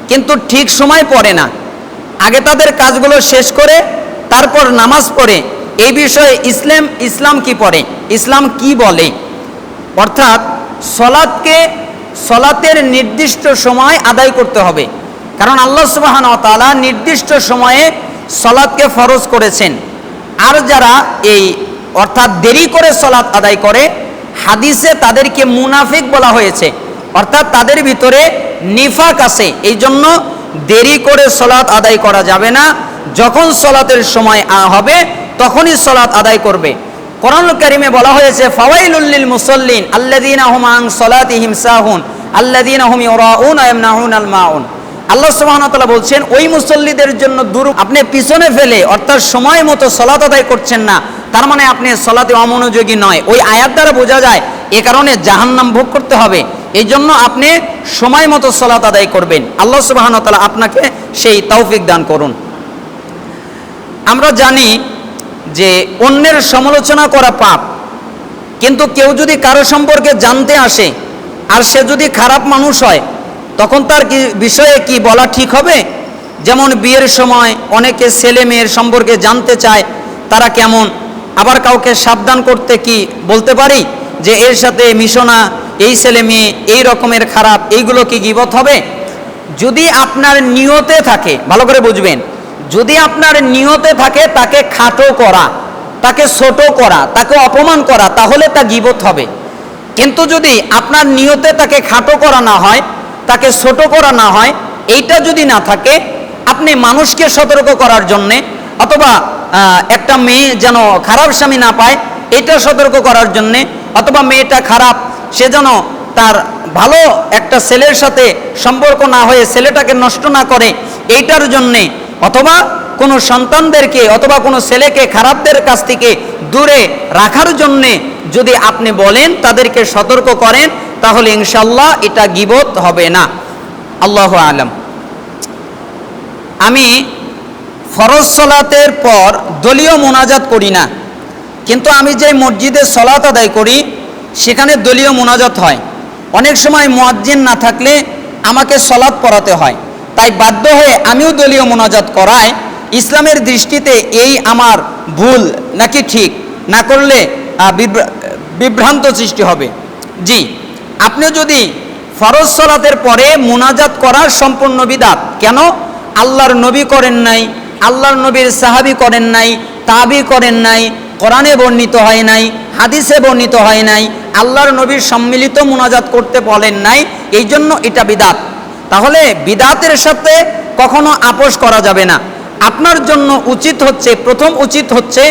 কিন্তু ঠিক সময় পড়ে না। আগে তাদের কাজগুলো শেষ করে তারপর নামাজ পড়ে। এই বিষয়ে ইসলাম কি পড়ে, ইসলাম কি বলে? অর্থাৎ সলাতের নির্দিষ্ট সময় আদায় করতে হবে, কারণ আল্লাহ সুবহানাহু ওয়া তাআলা নির্দিষ্ট সময়ে সলাতকে ফরজ করেছেন। আর যারা অর্থাৎ দেরি করে সলাত আদায় করে, হাদিসে তাদেরকে মুনাফিক বলা হয়েছে, অর্থাৎ তাদের ভিতরে নিফাক আছে। এই জন্য দেরি করে সলাত আদায় করা যাবে না, যখন সলাতের সময় হবে তখনই সলাত আদায় করবে। কোরআনুল কারীমে বলা হয়েছে ফাওয়াইলুল লিল মুসাল্লিন আল্লাযীনা হুম আন সালাতিহিম সাহুন আল্লাযীনা হুম ইউরাউন ওয়া ইয়ামনাউনাল মাউন। আল্লাহ সুবহানাহু ওয়া তাআলা বলছেন ওই মুসল্লিদের জন্য আপনি পিছনে ফেলে অর্থাৎ সময় মতো সলাত আদায় করছেন না, তার মানে আপনি সলাতে অমনোযোগী নয়। ওই আয়াত দ্বারা বোঝা যায় এ কারণে জাহান্নাম ভোগ করতে হবে। এই জন্য আপনি সময় মতো সলাত আদায় করবেন। আল্লাহ সুবহানাহু ওয়া তাআলা আপনাকে সেই তৌফিক দান করুন। আমরা জানি যে অন্যের সমালোচনা করা পাপ, কিন্তু কেউ যদি কারো সম্পর্কে জানতে আসে আর সে যদি খারাপ মানুষ হয় তখন তার বিষয়ে কি বলা ঠিক হবে? যেমন বিয়ের সময় অনেকে ছেলে মেয়ের সম্পর্কে জানতে চায় তারা কেমন, আবার কাউকে সাবধান করতে কি বলতে পারি যে এর সাথে মিশো না, এই ছেলে মেয়ে এই রকমের খারাপ, এইগুলো কি গীবত হবে? যদি আপনার নিয়তে থাকে, ভালো করে বুঝবেন, যদি আপনার নিয়তে থাকে তাকে খাটো করা, তাকে ছোট করা, তাকে অপমান করা, তাহলে তা গীবত হবে। কিন্তু যদি আপনার নিয়তে তাকে খাটো করা না হয়, তাকে ছোট করা না হয়, এইটা যদি না থাকে, আপনি মানুষকে সতর্ক করার জন্যে অথবা একটা মেয়ে যেন খারাপ স্বামী না পায় এটা সতর্ক করার জন্যে, অথবা মেয়েটা খারাপ সে যেন তার ভালো একটা ছেলের সাথে সম্পর্ক না হয়ে ছেলেটাকে নষ্ট না করে এইটার জন্যে, অথবা কোনো সন্তানদেরকে অথবা কোনো ছেলেকে খারাপদের কাছ থেকে দূরে রাখার জন্যে যদি আপনি বলেন, তাদেরকে সতর্ক করেন, তাহলে ইনশাআল্লাহ এটা গীবত হবে না। আল্লাহু আলাম। আমি ফরজ সালাতের পর দলীয় মোনাজাত করি না, কিন্তু আমি যে মসজিদে সালাত আদায় করি সেখানে দলীয় মোনাজাত হয়। অনেক সময় মুয়াজ্জিন না থাকলে আমাকে সালাত পড়াতে হয়, তাই বাধ্য হয়ে আমিও দলীয় মোনাজাত করাই। ইসলামের দৃষ্টিতে এই আমার ভুল নাকি ঠিক? না করলে বিভ্রান্ত সৃষ্টি হবে। জি, আপনি যদি ফরজ সালাতের পরে মোনাজাত করার সম্পূর্ণ বিদআত। কেন? আল্লাহর নবী করেন নাই, আল্লাহর নবীর সাহাবী করেন নাই, তাবি করেন নাই, কোরআনে বর্ণিত হয় নাই, হাদিসে বর্ণিত হয় নাই, আল্লাহর নবীর সম্মিলিত মোনাজাত করতে বলেন নাই, এই জন্য এটা বিদআত। তাহলে বিদআতের সাথে কখনো আপোষ করা যাবে না। আপনার জন্য উচিত হচ্ছে, প্রথম উচিত হচ্ছে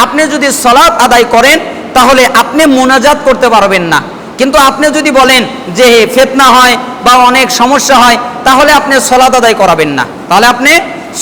আপনি যদি সালাত আদায় করেন তাহলে আপনি মোনাজাত করতে পারবেন না, কিন্তু আপনি যদি বলেন যে ফিতনা হয় বা অনেক সমস্যা হয় তাহলে আপনি সালাত আদায় করাবেন না, তাহলে আপনি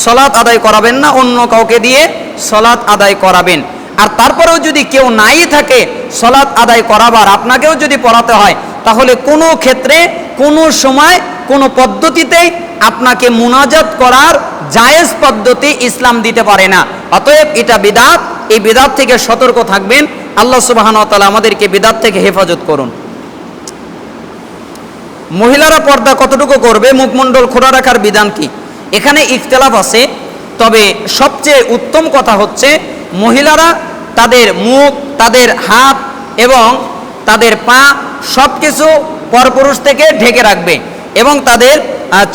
সালাত আদায় করাবেন না, অন্য কাউকে দিয়ে সালাত আদায় করাবেন। আর তারপরেও যদি কেউ নাই থাকে সালাত আদায় করাবার, আপনাকেও যদি পড়াতে হয়, তাহলে কোনো ক্ষেত্রে কোনো সময় কোনো পদ্ধতিতেই আপনাকে মুনাজাত করার জায়েজ পদ্ধতি ইসলাম দিতে পারে না। অতএব এটা বিদআত, এই বিদআত থেকে সতর্ক থাকবেন। আল্লাহ সুবহানাহু ওয়া তাআলা আমাদেরকে বিদআত থেকে হেফাজত করুন। মহিলারা পর্দা কতটুকু করবে, মুখমণ্ডল খোলা রাখার বিধান কি? এখানে ইখতিলাফ আছে, তবে সবচেয়ে উত্তম কথা হচ্ছে মহিলারা তাদের মুখ, তাদের হাত এবং তাদের পা সব কিছু পরপুরুষ থেকে ঢেকে রাখবে এবং তাদের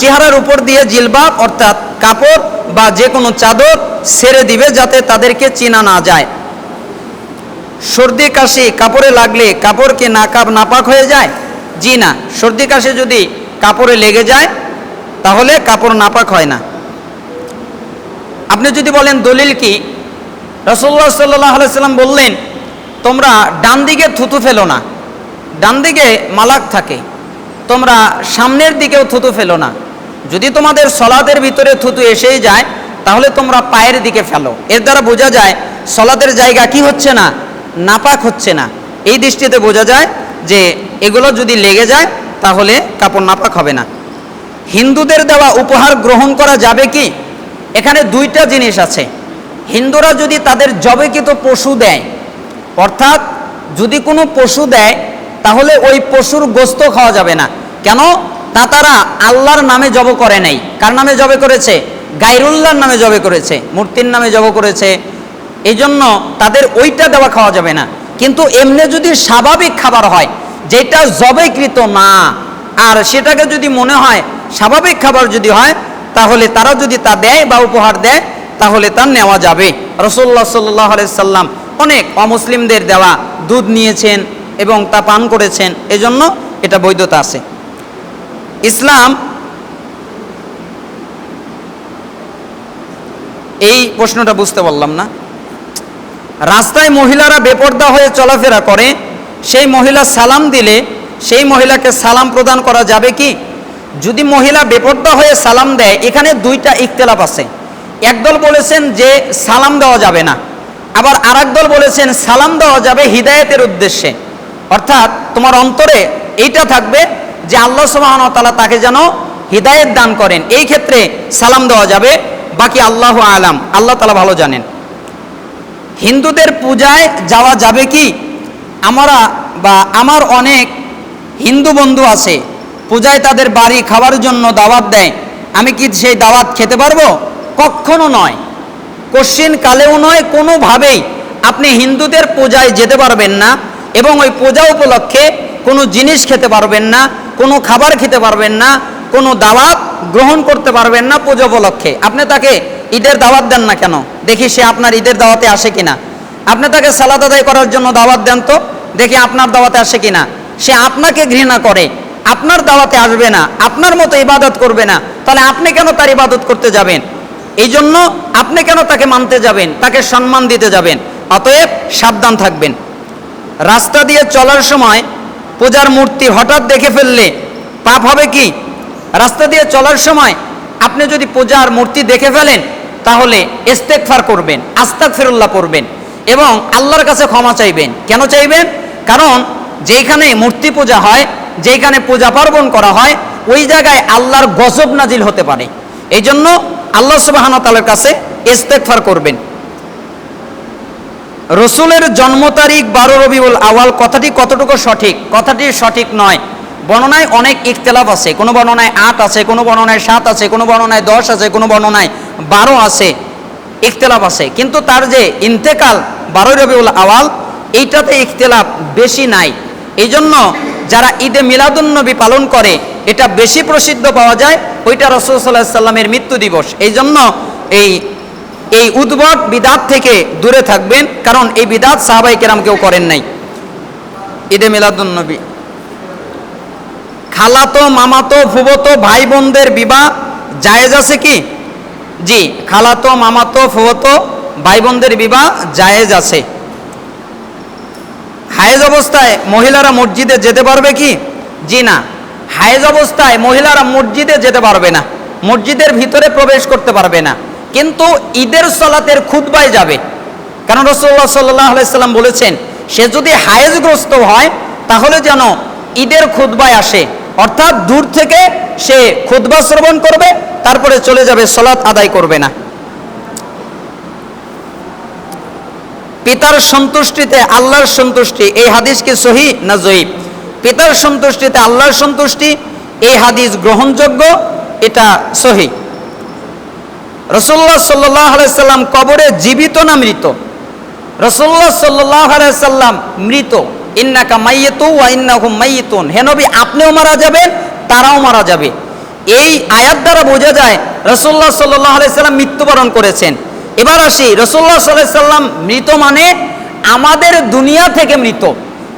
চেহারার উপর দিয়ে জিলবাব অর্থাৎ কাপড় বা যে কোনো চাদর ছেড়ে দিবে যাতে তাদেরকে চেনা না যায়। সর্দি কাশি কাপড়ে লাগলে কাপড় কি নাপাক হয়ে যায়? জি না, সর্দি কাশি যদি কাপড়ে লেগে যায় তাহলে কাপড় নাপাক হয় না। আপনি যদি বলেন দলিল কি, রাসূলুল্লাহ সাল্লাল্লাহু আলাইহি সাল্লাম বললেন তোমরা ডান দিকে থুতু ফেলো না, ডান দিকে মালাক থাকে, তোমরা সামনের দিকেও থুতু ফেলো না। যদি তোমাদের সলাতের ভিতরে থুতু এসেই যায় তাহলে তোমরা পায়ের দিকে ফেলো। এর দ্বারা বোঝা যায় সলাতের জায়গা কি হচ্ছে না, নাপাক হচ্ছে না। এই দৃষ্টিতে বোঝা যায় যে এগুলো যদি লেগে যায় তাহলে কাপড় নাপাক হবে না। হিন্দুদের দেওয়া উপহার গ্রহণ করা যাবে কি? এখানে দুইটা জিনিস আছে। হিন্দুরা যদি তাদের জবেকৃত পশু দেয়, অর্থাৎ যদি কোনো পশু দেয় তাহলে ওই পশুর গোশত খাওয়া যাবে না। কেন? তারা আল্লাহর নামে জব করে নাই। কার নামে জবে করেছে? গায়রুল্লাহর নামে জবে করেছে, মূর্তির নামে জব করেছে। এই জন্য তাদের ওইটা দেওয়া খাওয়া যাবে না। কিন্তু এমনি যদি স্বাভাবিক খাবার হয় যেটা জবেকৃত না, আর সেটাকে যদি মনে হয় স্বাভাবিক খাবার যদি হয় তাহলে তারা যদি তা দেয় বা উপহার দেয় তাহলে তা নেওয়া যাবে। রাসূলুল্লাহ সাল্লাল্লাহু আলাইহি সাল্লাম অনেক অমুসলিমদের দেওয়া দুধ নিয়েছেন এবং তা পান করেছেন, এজন্য এটা বৈধতা আছে। ইসলাম এই প্রশ্নটা বুঝতে পারলাম না। রাস্তায় মহিলারা বেপর্দা হয়ে চলাফেরা করে, সেই মহিলা সালাম দিলে সেই মহিলাকে সালাম প্রদান করা যাবে কি? যদি মহিলা বেপর্দা হয়ে সালাম দেয়, এখানে দুইটা ইখতিলাফ আছে। একদল বলেছেন যে সালাম দেওয়া যাবে না, আবার আরেক দল বলেছেন সালাম দেওয়া যাবে হিদায়াতের উদ্দেশ্যে। অর্থাৎ তোমার অন্তরে এইটা থাকবে যে আল্লাহ সুবহানাহু ওয়া তাআলা তাকে যেন হিদায়াত দান করেন, এই ক্ষেত্রে সালাম দেওয়া যাবে। বাকি আল্লাহু আলাম, আল্লাহ তাআলা ভালো জানেন। হিন্দুদের পূজায় যাওয়া যাবে কি? আমার অনেক হিন্দু বন্ধু আছে, পূজায় তাদের বাড়ি খাওয়ার জন্য দাওয়াত দেয়, আমি কি সেই দাওয়াত খেতে পারবো? কখনো নয়, কোশ্চিন কালেও নয়, কোনোভাবেই আপনি হিন্দুদের পূজায় যেতে পারবেন না এবং ওই পূজা উপলক্ষে কোনো জিনিস খেতে পারবেন না, কোনো খাবার খেতে পারবেন না, কোনো দাওয়াত গ্রহণ করতে পারবেন না পূজা উপলক্ষে। আপনি তাকে ঈদের দাওয়াত দেন না কেন? দেখি সে আপনার ঈদের দাওয়াতে আসে কিনা। আপনি তাকে সালাত আদায় করার জন্য দাওয়াত দেন তো, দেখি আপনার দাওয়াতে আসে কিনা। সে আপনাকে ঘৃণা করে, আপনার দাওয়াতে আসবে না, আপনার মতো ইবাদত করবে না, তাহলে আপনি কেন তার ইবাদত করতে যাবেন? এই জন্য আপনি কেন তাকে মানতে যাবেন, তাকে সম্মান দিতে যাবেন? অতএব সাবধান থাকবেন। রাস্তা দিয়ে চলার সময় পূজার মূর্তি হঠাৎ দেখে ফেললে পাপ হবে কি? রাস্তা দিয়ে চলার সময় আপনি যদি পূজার মূর্তি দেখে ফেলেন তাহলে ইস্তেগফার করবেন, আস্তাগফিরুল্লাহ পড়বেন এবং আল্লাহর কাছে ক্ষমা চাইবেন। কেন চাইবেন? কারণ যেখানে মূর্তি পূজা হয়, যেখানে পূজা পার্বণ করা হয়, ওই জায়গায় আল্লাহর গজব নাজিল হতে পারে। এই জন্য আল্লাহ সুবহানাহু ওয়া তাআলার কাছে ইস্তেগফার করবেন। রসুলের জন্ম তারিখ 12 রবিউল আওয়াল কথাটি কতটুকু সঠিক? কথাটি সঠিক নয়। বর্ণনায় অনেক ইখতিলাফ আছে, কোনো বর্ণনায় 8 আছে, কোনো বর্ণনায় 7 আছে, কোনো বর্ণনায় 10 আছে, কোনো বর্ণনায় 12 আছে, ইখতিলাফ আছে। কিন্তু তার যে ইন্তেকাল 12 রবিউল আওয়াল, এইটাতে ইখতিলাফ বেশি নাই। এই জন্য যারা ঈদে মিলাদুন্নবী পালন করে এটা বেশি প্রসিদ্ধ পাওয়া যায়, ওইটা রাসূল সাল্লাল্লাহু আলাইহি সাল্লামের মৃত্যু দিবস। এই জন্য এই উদ্ভট বিদাত থেকে দূরে থাকবেন, কারণ এই বিদাত সাহাবায়ে কেরাম কেউ করেন নাই। ঈদে মিলাদুন্নবী, খালাতো মামাতো ফুফতো ভাই বোনদের বিবাহ জায়েজ আছে কি? জি, খালাতো মামাতো ফুফতো ভাই বোনদের বিবাহ জায়েজ আছে। হায়েজ অবস্থায় মহিলারা মসজিদে যেতে পারবে কি? জি না, হায়েজ অবস্থায় মহিলারা মসজিদে যেতে পারবে না, মসজিদের ভিতরে প্রবেশ করতে পারবে না, কিন্তু ঈদের সালাতের খুতবায় যাবে। কারণ রাসূলুল্লাহ সাল্লাল্লাহু আলাইহি সাল্লাম বলেছেন সে যদি হায়েজগ্রস্ত হয় তাহলে যেন ঈদের খুতবায় আসে, অর্থাৎ দূর থেকে সে খুতবা শ্রবণ করবে, তারপরে চলে যাবে, সালাত আদায় করবে না। পিতার সন্তুষ্টিতে আল্লাহর সন্তুষ্টি, এই হাদিস কি সহিহ না যঈফ? পিতার সন্তুষ্টিতে আল্লাহর সন্তুষ্টি, এই হাদিস গ্রহণযোগ্য, এটা সহিহ। রাসূলুল্লাহ সাল্লাল্লাহু আলাইহি সাল্লাম কবরে জীবিত না মৃত? রাসূলুল্লাহ সাল্লাল্লাহু আলাইহি সাল্লাম মৃত। ইন্নাকা মাইয়িতু ওয়া ইন্নাহুম মাইয়িতুন, হে নবী আপনিও মারা যাবেন, তারাও মারা যাবে। এই আয়াত দ্বারা বোঝা যায় রাসূলুল্লাহ সাল্লাল্লাহু আলাইহি সাল্লাম মৃত্যুবরণ করেছেন। এবার আসি, রাসূলুল্লাহ সাল্লাল্লাহু আলাইহি সাল্লাম মৃত মানে আমাদের দুনিয়া থেকে মৃত,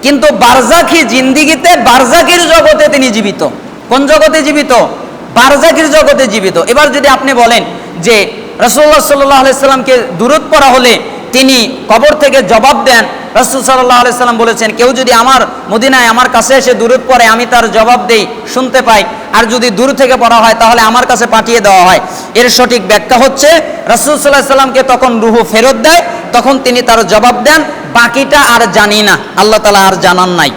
কিন্তু বারজাখি জিন্দিগিতে বারজাখির জগতে তিনি জীবিত। কোন জগতে জীবিত? বারজাখির জগতে জীবিত। এবার যদি আপনি বলেন যে রাসূলুল্লাহ সাল্লাল্লাহু আলাইহি সাল্লামকে দুরূদ পড়া হলে তিনি কবর থেকে জবাব দেন, রাসূল সাল্লাল্লাহু আলাইহি সাল্লাম বলেছেন কেউ যদি আমার মদিনায় আমার কাছে এসে দুরূদ পড়ে আমি তার জবাব দেই, শুনতে পাই, আর যদি দূর থেকে পড়া হয় তাহলে আমার কাছে পাঠিয়ে দেওয়া হয়। এর সঠিক ব্যাখ্যা হচ্ছে রাসূল সাল্লাল্লাহু আলাইহি সাল্লামকে তখন রূহ ফেরত দেয়, তখন তিনি তার জবাব দেন, বাকিটা আর জানি না, আল্লাহ তাআলা আর জানান নাই।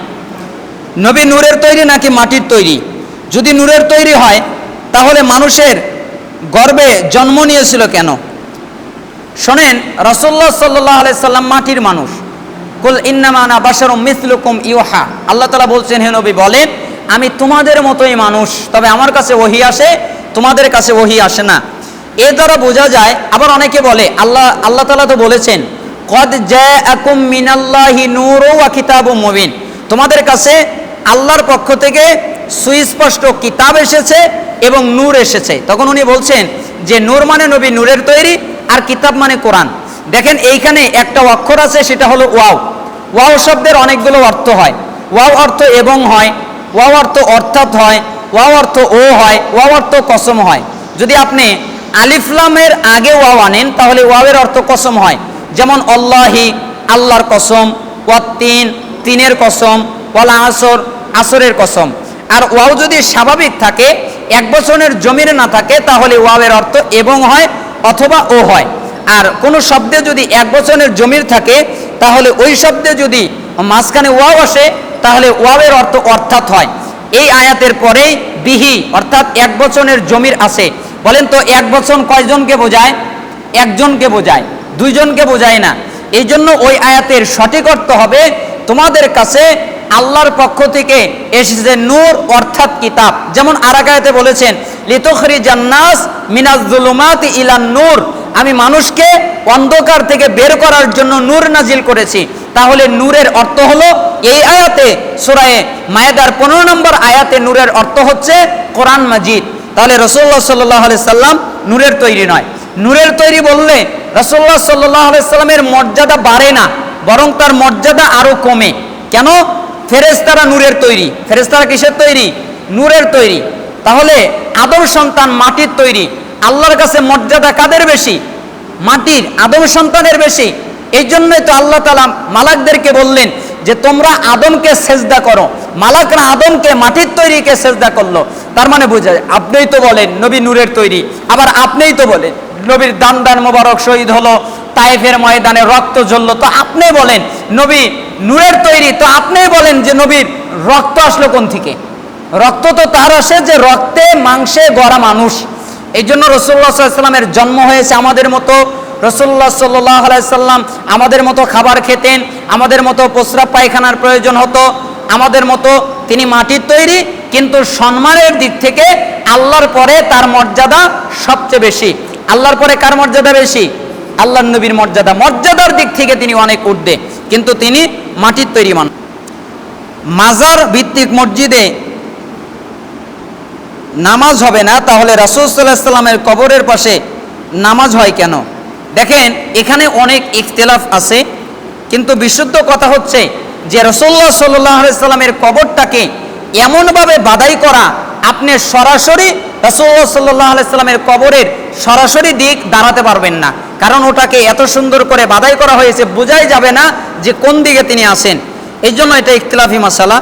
নবী নূরের তৈরি নাকি মাটির তৈরি? যদি নূরের তৈরি হয় তাহলে মানুষের গর্ভে জন্ম নিয়েছিল কেন? শোনেন, রাসূলুল্লাহ সাল্লাল্লাহু আলাইহি সাল্লাম মাটির মানুষ। কুল ইন্নামা আনা বাশারুম মিসলুকুম ইউহা, আল্লাহ তাআলা বলছেন হে নবী বলেন আমি তোমাদের মতোই মানুষ, তবে আমার কাছে ওহী আসে, তোমাদের কাছে ওহী আসে না। এর দ্বারা বোঝা যায়, আবার অনেকে বলে আল্লাহ তাআলা তো বলেছেন কদ জাআকুম মিনাল্লাহি নূরু ওয়া কিতাবুম মুবিন, তোমাদের কাছে আল্লাহর পক্ষ থেকে সুস্পষ্ট কিতাব এসেছে এবং নূর এসেছে। তখন উনি বলছেন যে নূর মানে নবী নূরের তৈরি, আর কিতাব মানে কোরআন। দেখেন এইখানে একটা অক্ষর আছে, সেটা হলো ওয়াও। ওয়াও শব্দের অনেকগুলো অর্থ হয়। ওয়াও অর্থ এবং হয়, ওয়াও অর্থ অর্থাৎ হয়, ওয়াও অর্থ ও হয়, ওয়াও অর্থ কসম হয়। যদি আপনি আলিফ লামের আগে ওয়াও আনেন তাহলে ওয়াওয়ের অর্থ কসম হয়, যেমন আল্লাহি আল্লাহর কসম, ওয়াত্তিন তিনের কসম, ওয়াল আসর আসরের কসম। আর ওয়াও যদি স্বাভাবিক থাকে, এক বচনের জমিরে না থাকে, তাহলে ওয়াওয়ের অর্থ এবং হয় অথবা ও হয়। আর কোনো শব্দে যদি এক বচনের জমির থাকে তাহলে ওই শব্দে যদি মাঝখানে ওয়াও আসে তাহলে ওয়াওয়ের অর্থ অর্থাৎ হয়। এই আয়াতের পরেই বিহি অর্থাৎ এক বচনের জমির আসে। বলেন তো এক বচন কয়জনকে বোঝায়? একজনকে বোঝায়, দুইজনকে বোঝায় না। এই জন্য ওই আয়াতের সঠিক অর্থ হবে তোমাদের কাছে আল্লাহর পক্ষ থেকে এসেছে নূর অর্থাৎ কিতাব। যেমন আরেক আয়াতে বলেছেন লিতুখরিজান নাস মিনাজ যুলুমাতি ইলান নূর, আমি মানুষকে অন্ধকার থেকে বের করার জন্য নূর নাজিল করেছি। তাহলে নূরের অর্থ হলো এই আয়াতে সূরা মায়েদার 15 নম্বর আয়াতে নূরের অর্থ হচ্ছে কোরআন মাজিদ। তাহলে রাসূলুল্লাহ সাল্লাল্লাহু আলাইহি সাল্লাম নূরের তৈরি নয়। নূরের তৈরি বললে রাসূলুল্লাহ সাল্লাল্লাহু আলাইহি সাল্লামের মর্যাদা বাড়ে না, বরং তার মর্যাদা আরো কমে। কেন? ফেরেশতারা নূরের তৈরি। ফেরেশতারা কিসের তৈরি? নূরের তৈরি। তাহলে আদম সন্তান মাটির তৈরি, আল্লাহর কাছে মর্যাদা কাদের বেশি? মাটির, আদম সন্তানের বেশি। এই জন্যই তো আল্লাহ তাআলা মালাকদেরকে বললেন যে তোমরা আদমকে সেজদা করো। মালাকরা আদমকে মাটির তৈরিকে সেজদা করলো। তার মানে বোঝা যায় আপনিই তো বলেন নবী নূরের তৈরি, আবার আপনিই তো বলেন নবীর দান মোবারক শহীদ হলো, তায়েফের ময়দানে রক্ত ঝরলো, তো আপনি বলেন নবী নূরের তৈরি, তো আপনিই বলেন যে নবীর রক্ত আসলো কোন থেকে? রক্ত তো তার আসে যে রক্তে মাংসে গড়া মানুষ। এই জন্য রাসূলুল্লাহ সাল্লাল্লাহু আলাইহি সাল্লামের জন্ম হয়েছে আমাদের মতো। রাসূলুল্লাহ সাল্লাল্লাহু আলাইহি সাল্লাম আমাদের মতো খাবার খেতেন, আমাদের মতো প্রস্রাব পায়খানার প্রয়োজন হতো, আমাদের মতো। তিনি মাটির তৈরি, কিন্তু সম্মানের দিক থেকে আল্লাহর পরে তার মর্যাদা সবচেয়ে বেশি। আল্লাহর পরে কার মর্যাদা বেশি? আল্লাহর নবীর মর্যাদা। মর্যাদার দিক থেকে তিনি অনেক ঊর্ধ্বে, কিন্তু তিনি মাটির তৈরি মানুষ। মাজার ভিত্তিক মসজিদে নামাজ হবে না, তাহলে রাসূল সাল্লাল্লাহু আলাইহি সাল্লামের কবরের পাশে নামাজ হয় কেন? দেখেন এখানে অনেক ইখতিলাফ আছে, কিন্তু বিশুদ্ধ কথা হচ্ছে যে রাসূলুল্লাহ সাল্লাল্লাহু আলাইহি সাল্লামের কবরটাকে এমনভাবে বাধাই করা, আপনি সরাসরি রাসূলুল্লাহ সাল্লাল্লাহু আলাইহি সাল্লামের কবরের সরাসরি দিক দাঁড়াতে পারবেন না, কারণ ওটাকে এত সুন্দর করে বাধাই করা হয়েছে, বোঝাই যাবে না যে কোন দিকে তিনি আসেন। এই জন্য এটা ইখতিলাফি মাসালা।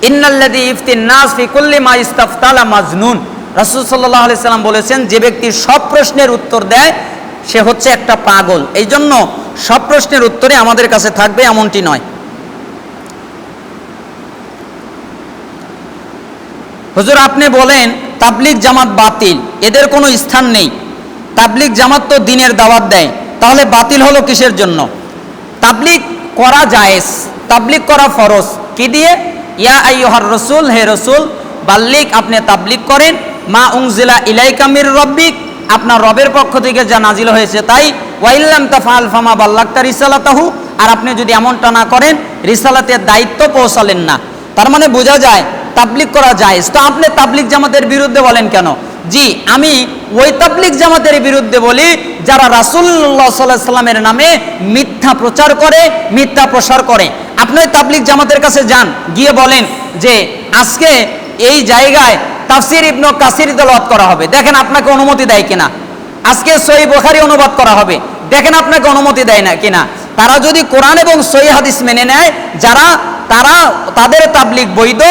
ইন্নাল্লাযী ইফতিন নাস ফি কুল্লি মা ইস্তাফতালা মাজনুন, রাসূল সাল্লাল্লাহু আলাইহি সাল্লাম বলেছেন যে ব্যক্তি সব প্রশ্নের উত্তর দেয় সে হচ্ছে একটা পাগল। এই জন্য সব প্রশ্নের উত্তরে আমাদের কাছে থাকবে এমনটি নয়। হুজুর আপনি বলেন তাবলিগ জামাত বাতিল, এদের কোনো স্থান নেই। তাবলিগ জামাত তো দ্বীনের দাওয়াত দেয়, তাহলে বাতিল হলো কিসের জন্য? তাবলিগ করা জায়েজ, তাবলিগ করা ফরজ। কি দিয়ে? ইয়া আইয়ুহার রাসূল, হে রাসূল, বাল্লিগ আপনি তাবলিগ করেন, মা উনজিলা ইলাইকা মির রাব্বিক, আপনার রবের পক্ষ থেকে যা নাজিল হয়েছে তাই, ওয়া ইল্লাম তাফআল ফামা বাল্লাগতা রিসালাতাহু, আর আপনি যদি এমনটা না করেন রিসালাতের দায়িত্ব পৌঁছালেন না। তার মানে বোঝা যায় তাবলিগ করা জায়েজ। তো আপনি তাবলিগ জামাতের বিরুদ্ধে বলেন কেন? জি, আমি ওই তাবলিগ জামাতের বিরুদ্ধে বলি যারা রাসূলুল্লাহ সাল্লাল্লাহু আলাইহি সাল্লামের নামে মিথ্যা প্রচার করে, মিথ্যা প্রসার করে। আপনি ওই তাবলিগ জামাতের কাছে যান, গিয়ে বলেন যে আজকে এই জায়গায় তাফসির ইবনে কাসির তেলাওয়াত করা হবে, দেখেন আপনাকে অনুমতি দেয় কিনা। আজকে সহিহ বুখারী অনুবাদ করা হবে, দেখেন আপনাকে অনুমতি দেয় না কিনা। তারা যদি কোরআন এবং সহিহ হাদিস মেনে নেয়, তাদের তাবলিগ বৈধ,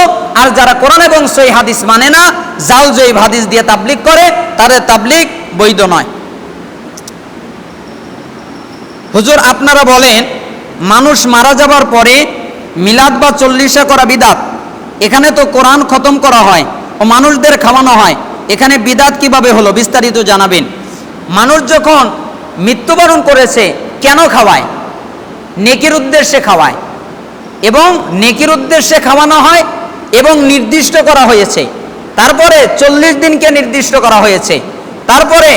আর যারা কোরআন এবং সহিহ হাদিস মানে না, জাল জয়ীব হাদিস দিয়ে তাবলিগ করে, তাদের তাবলিগ বৈধ নয়। হুজুর আপনারা বলেন মানুষ মারা যাবার পরে মিলাদ বা চল্লিশা করা বিদাত, এখানে তো কোরআন খতম করা হয় ও মানুষদের খাওয়ানো হয়, এখানে বিদাত কিভাবে হলো বিস্তারিত জানাবেন। মানুষ যখন মৃত্যুবরণ করেছে কেন খাওয়ায়? নেকির উদ্দেশ্যে খাওয়ায়, এবং নেকির উদ্দেশ্যে খাওয়ানো হয় এবং নির্দিষ্ট করা হয়েছে। তারপরে 40 দিনকে নির্দিষ্ট করা হয়েছে, তারপরে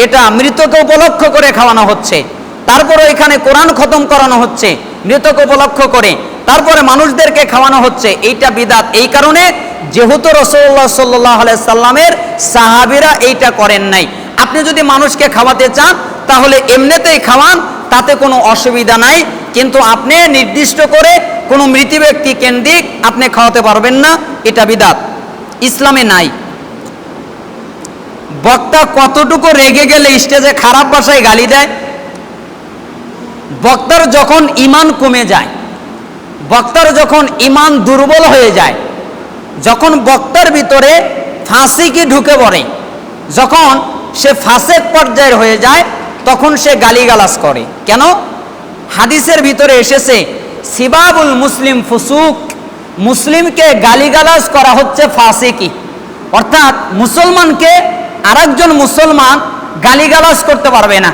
এটা মৃতকে উপলক্ষ করে খাওয়ানো হচ্ছে, তারপরে এখানে কোরআন খতম করানো হচ্ছে মৃতকে উপলক্ষ করে, তারপরে মানুষদেরকে খাওয়ানো হচ্ছে। এইটা বিদাত এই কারণে যেহেতু রাসূলুল্লাহ সাল্লাল্লাহু আলাইহি সাল্লামের সাহাবীরা এইটা করেন নাই। আপনি যদি মানুষকে খাওয়াতে চান তাহলে এমনিতেই খাওয়ান, তাতে কোনো অসুবিধা নাই, কিন্তু আপনি নির্দিষ্ট করে কোনো মৃত ব্যক্তি কেন্দ্রিক আপনি খাওয়াতে পারবেন না, এটা বিদাত, ইসলামে নাই। বক্তা কতটুকু রেগে গেলে স্টেজে খারাপ ভাষায় গালি দেয়? বক্তার যখন ঈমান কমে যায়, বক্তার যখন ঈমান দুর্বল হয়ে যায়, যখন বক্তার ভিতরে ফাসিকি ঢুকে পড়ে, যখন সে ফাসেক পর্যায়ের হয়ে যায়, তখন সে গালিগালাজ করে। কেন? হাদিসের ভিতরে এসেছে সিবাবুল মুসলিম ফুসুক, মুসলিমকে গালিগালাজ করা হচ্ছে ফাসিকি, অর্থাৎ মুসলমানকে আরেকজন মুসলমান গালিগালাজ করতে পারবে না।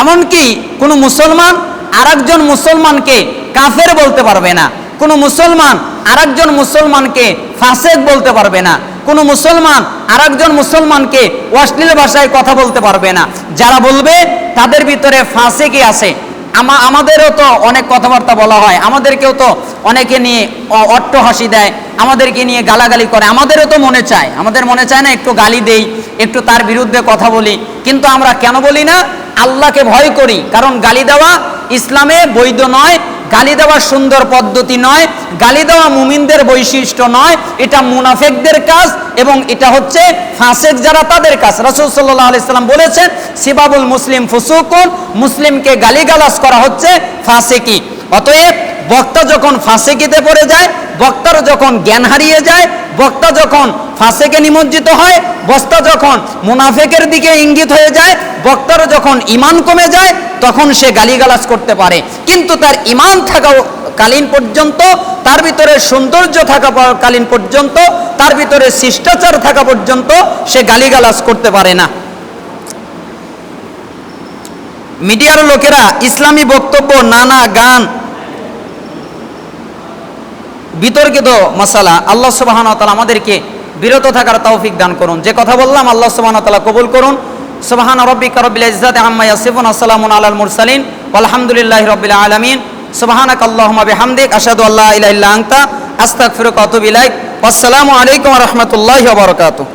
এমনকি কোনো মুসলমান আরেকজন মুসলমানকে কাফের বলতে পারবে না, কোনো মুসলমান আরেকজন মুসলমানকে ফাসেক বলতে পারবে না, কোনো মুসলমান আরেকজন মুসলমানকে অশ্লীল ভাষায় কথা বলতে পারবে না। যারা বলবে তাদের ভিতরে ফাসেকি আছে। আমাদেরও তো অনেক কথাবার্তা বলা হয়, আমাদেরকেও তো অনেকে নিয়ে অট্টহাসি দেয়, আমাদেরকে নিয়ে গালাগালি করে, আমাদেরও তো মনে চায়, আমাদের মনে চায় না একটু গালি দেই, একটু তার বিরুদ্ধে কথা বলি, কিন্তু আমরা কেন বলি না? আল্লাহকে ভয় করি। কারণ গালি দেওয়া ইসলামে বৈধ নয়, গালি দেওয়া সুন্দর পদ্ধতি নয়, গালি দেওয়া মুমিনদের বৈশিষ্ট্য নয়, এটা মুনাফিকদের কাজ, এবং এটা হচ্ছে ফাসিক যারা তাদের কাজ। রাসূল সাল্লাল্লাহু আলাইহি সাল্লাম বলেছেন সিবাবুল মুসলিম ফুসুকুন, মুসলিমকে গালিগালাজ করা হচ্ছে ফাসিকি। অতএব বক্তা যখন ফাসিকিতে পড়ে যায়, বক্তার যখন জ্ঞান হারিয়ে যায়, বক্তা যখন ফাসিকে নিমজ্জিত হয়, বক্তা যখন মুনাফিকের দিকে ইঙ্গিত হয়ে যায়, বক্তার যখন ঈমান কমে যায়, তখন সে গালিগালাজ করতে পারে। কিন্তু তার ঈমান থাকা কালীন পর্যন্ত, তার ভিতরে সৌন্দর্য থাকা কালীন পর্যন্ত, তার ভিতরে শিষ্টাচার থাকা পর্যন্ত সে গালিগালাজ করতে পারে না। মিডিয়ার লোকেরা ইসলামী বক্তব্য, নানা গান, বিতর্কিত মাসালা, আল্লাহ সুবহানাহু ওয়া তাআলা আমাদেরকে বিরত থাকার তৌফিক দান করুন। যে কথা বললাম আল্লাহ সুবহানাহু ওয়া তাআলা কবুল করুন। সুবহান রাব্বিকা রাব্বিল ইজ্জাতি আম্মা ইয়াসিফুন, আসসালামুন আলাল মুরসালিন, ওয়ালহামদুলিল্লাহি রাব্বিল আলামিন। সুবহানাকা আল্লাহুম্মা বিহামদিক, আশহাদু আল্লা ইলাহা ইল্লা আনতা, আস্তাগফিরুকা ওয়া আতুবু ইলাইক। আসসালামু আলাইকুম ওয়া রাহমাতুল্লাহি ওয়া বারাকাতুহু।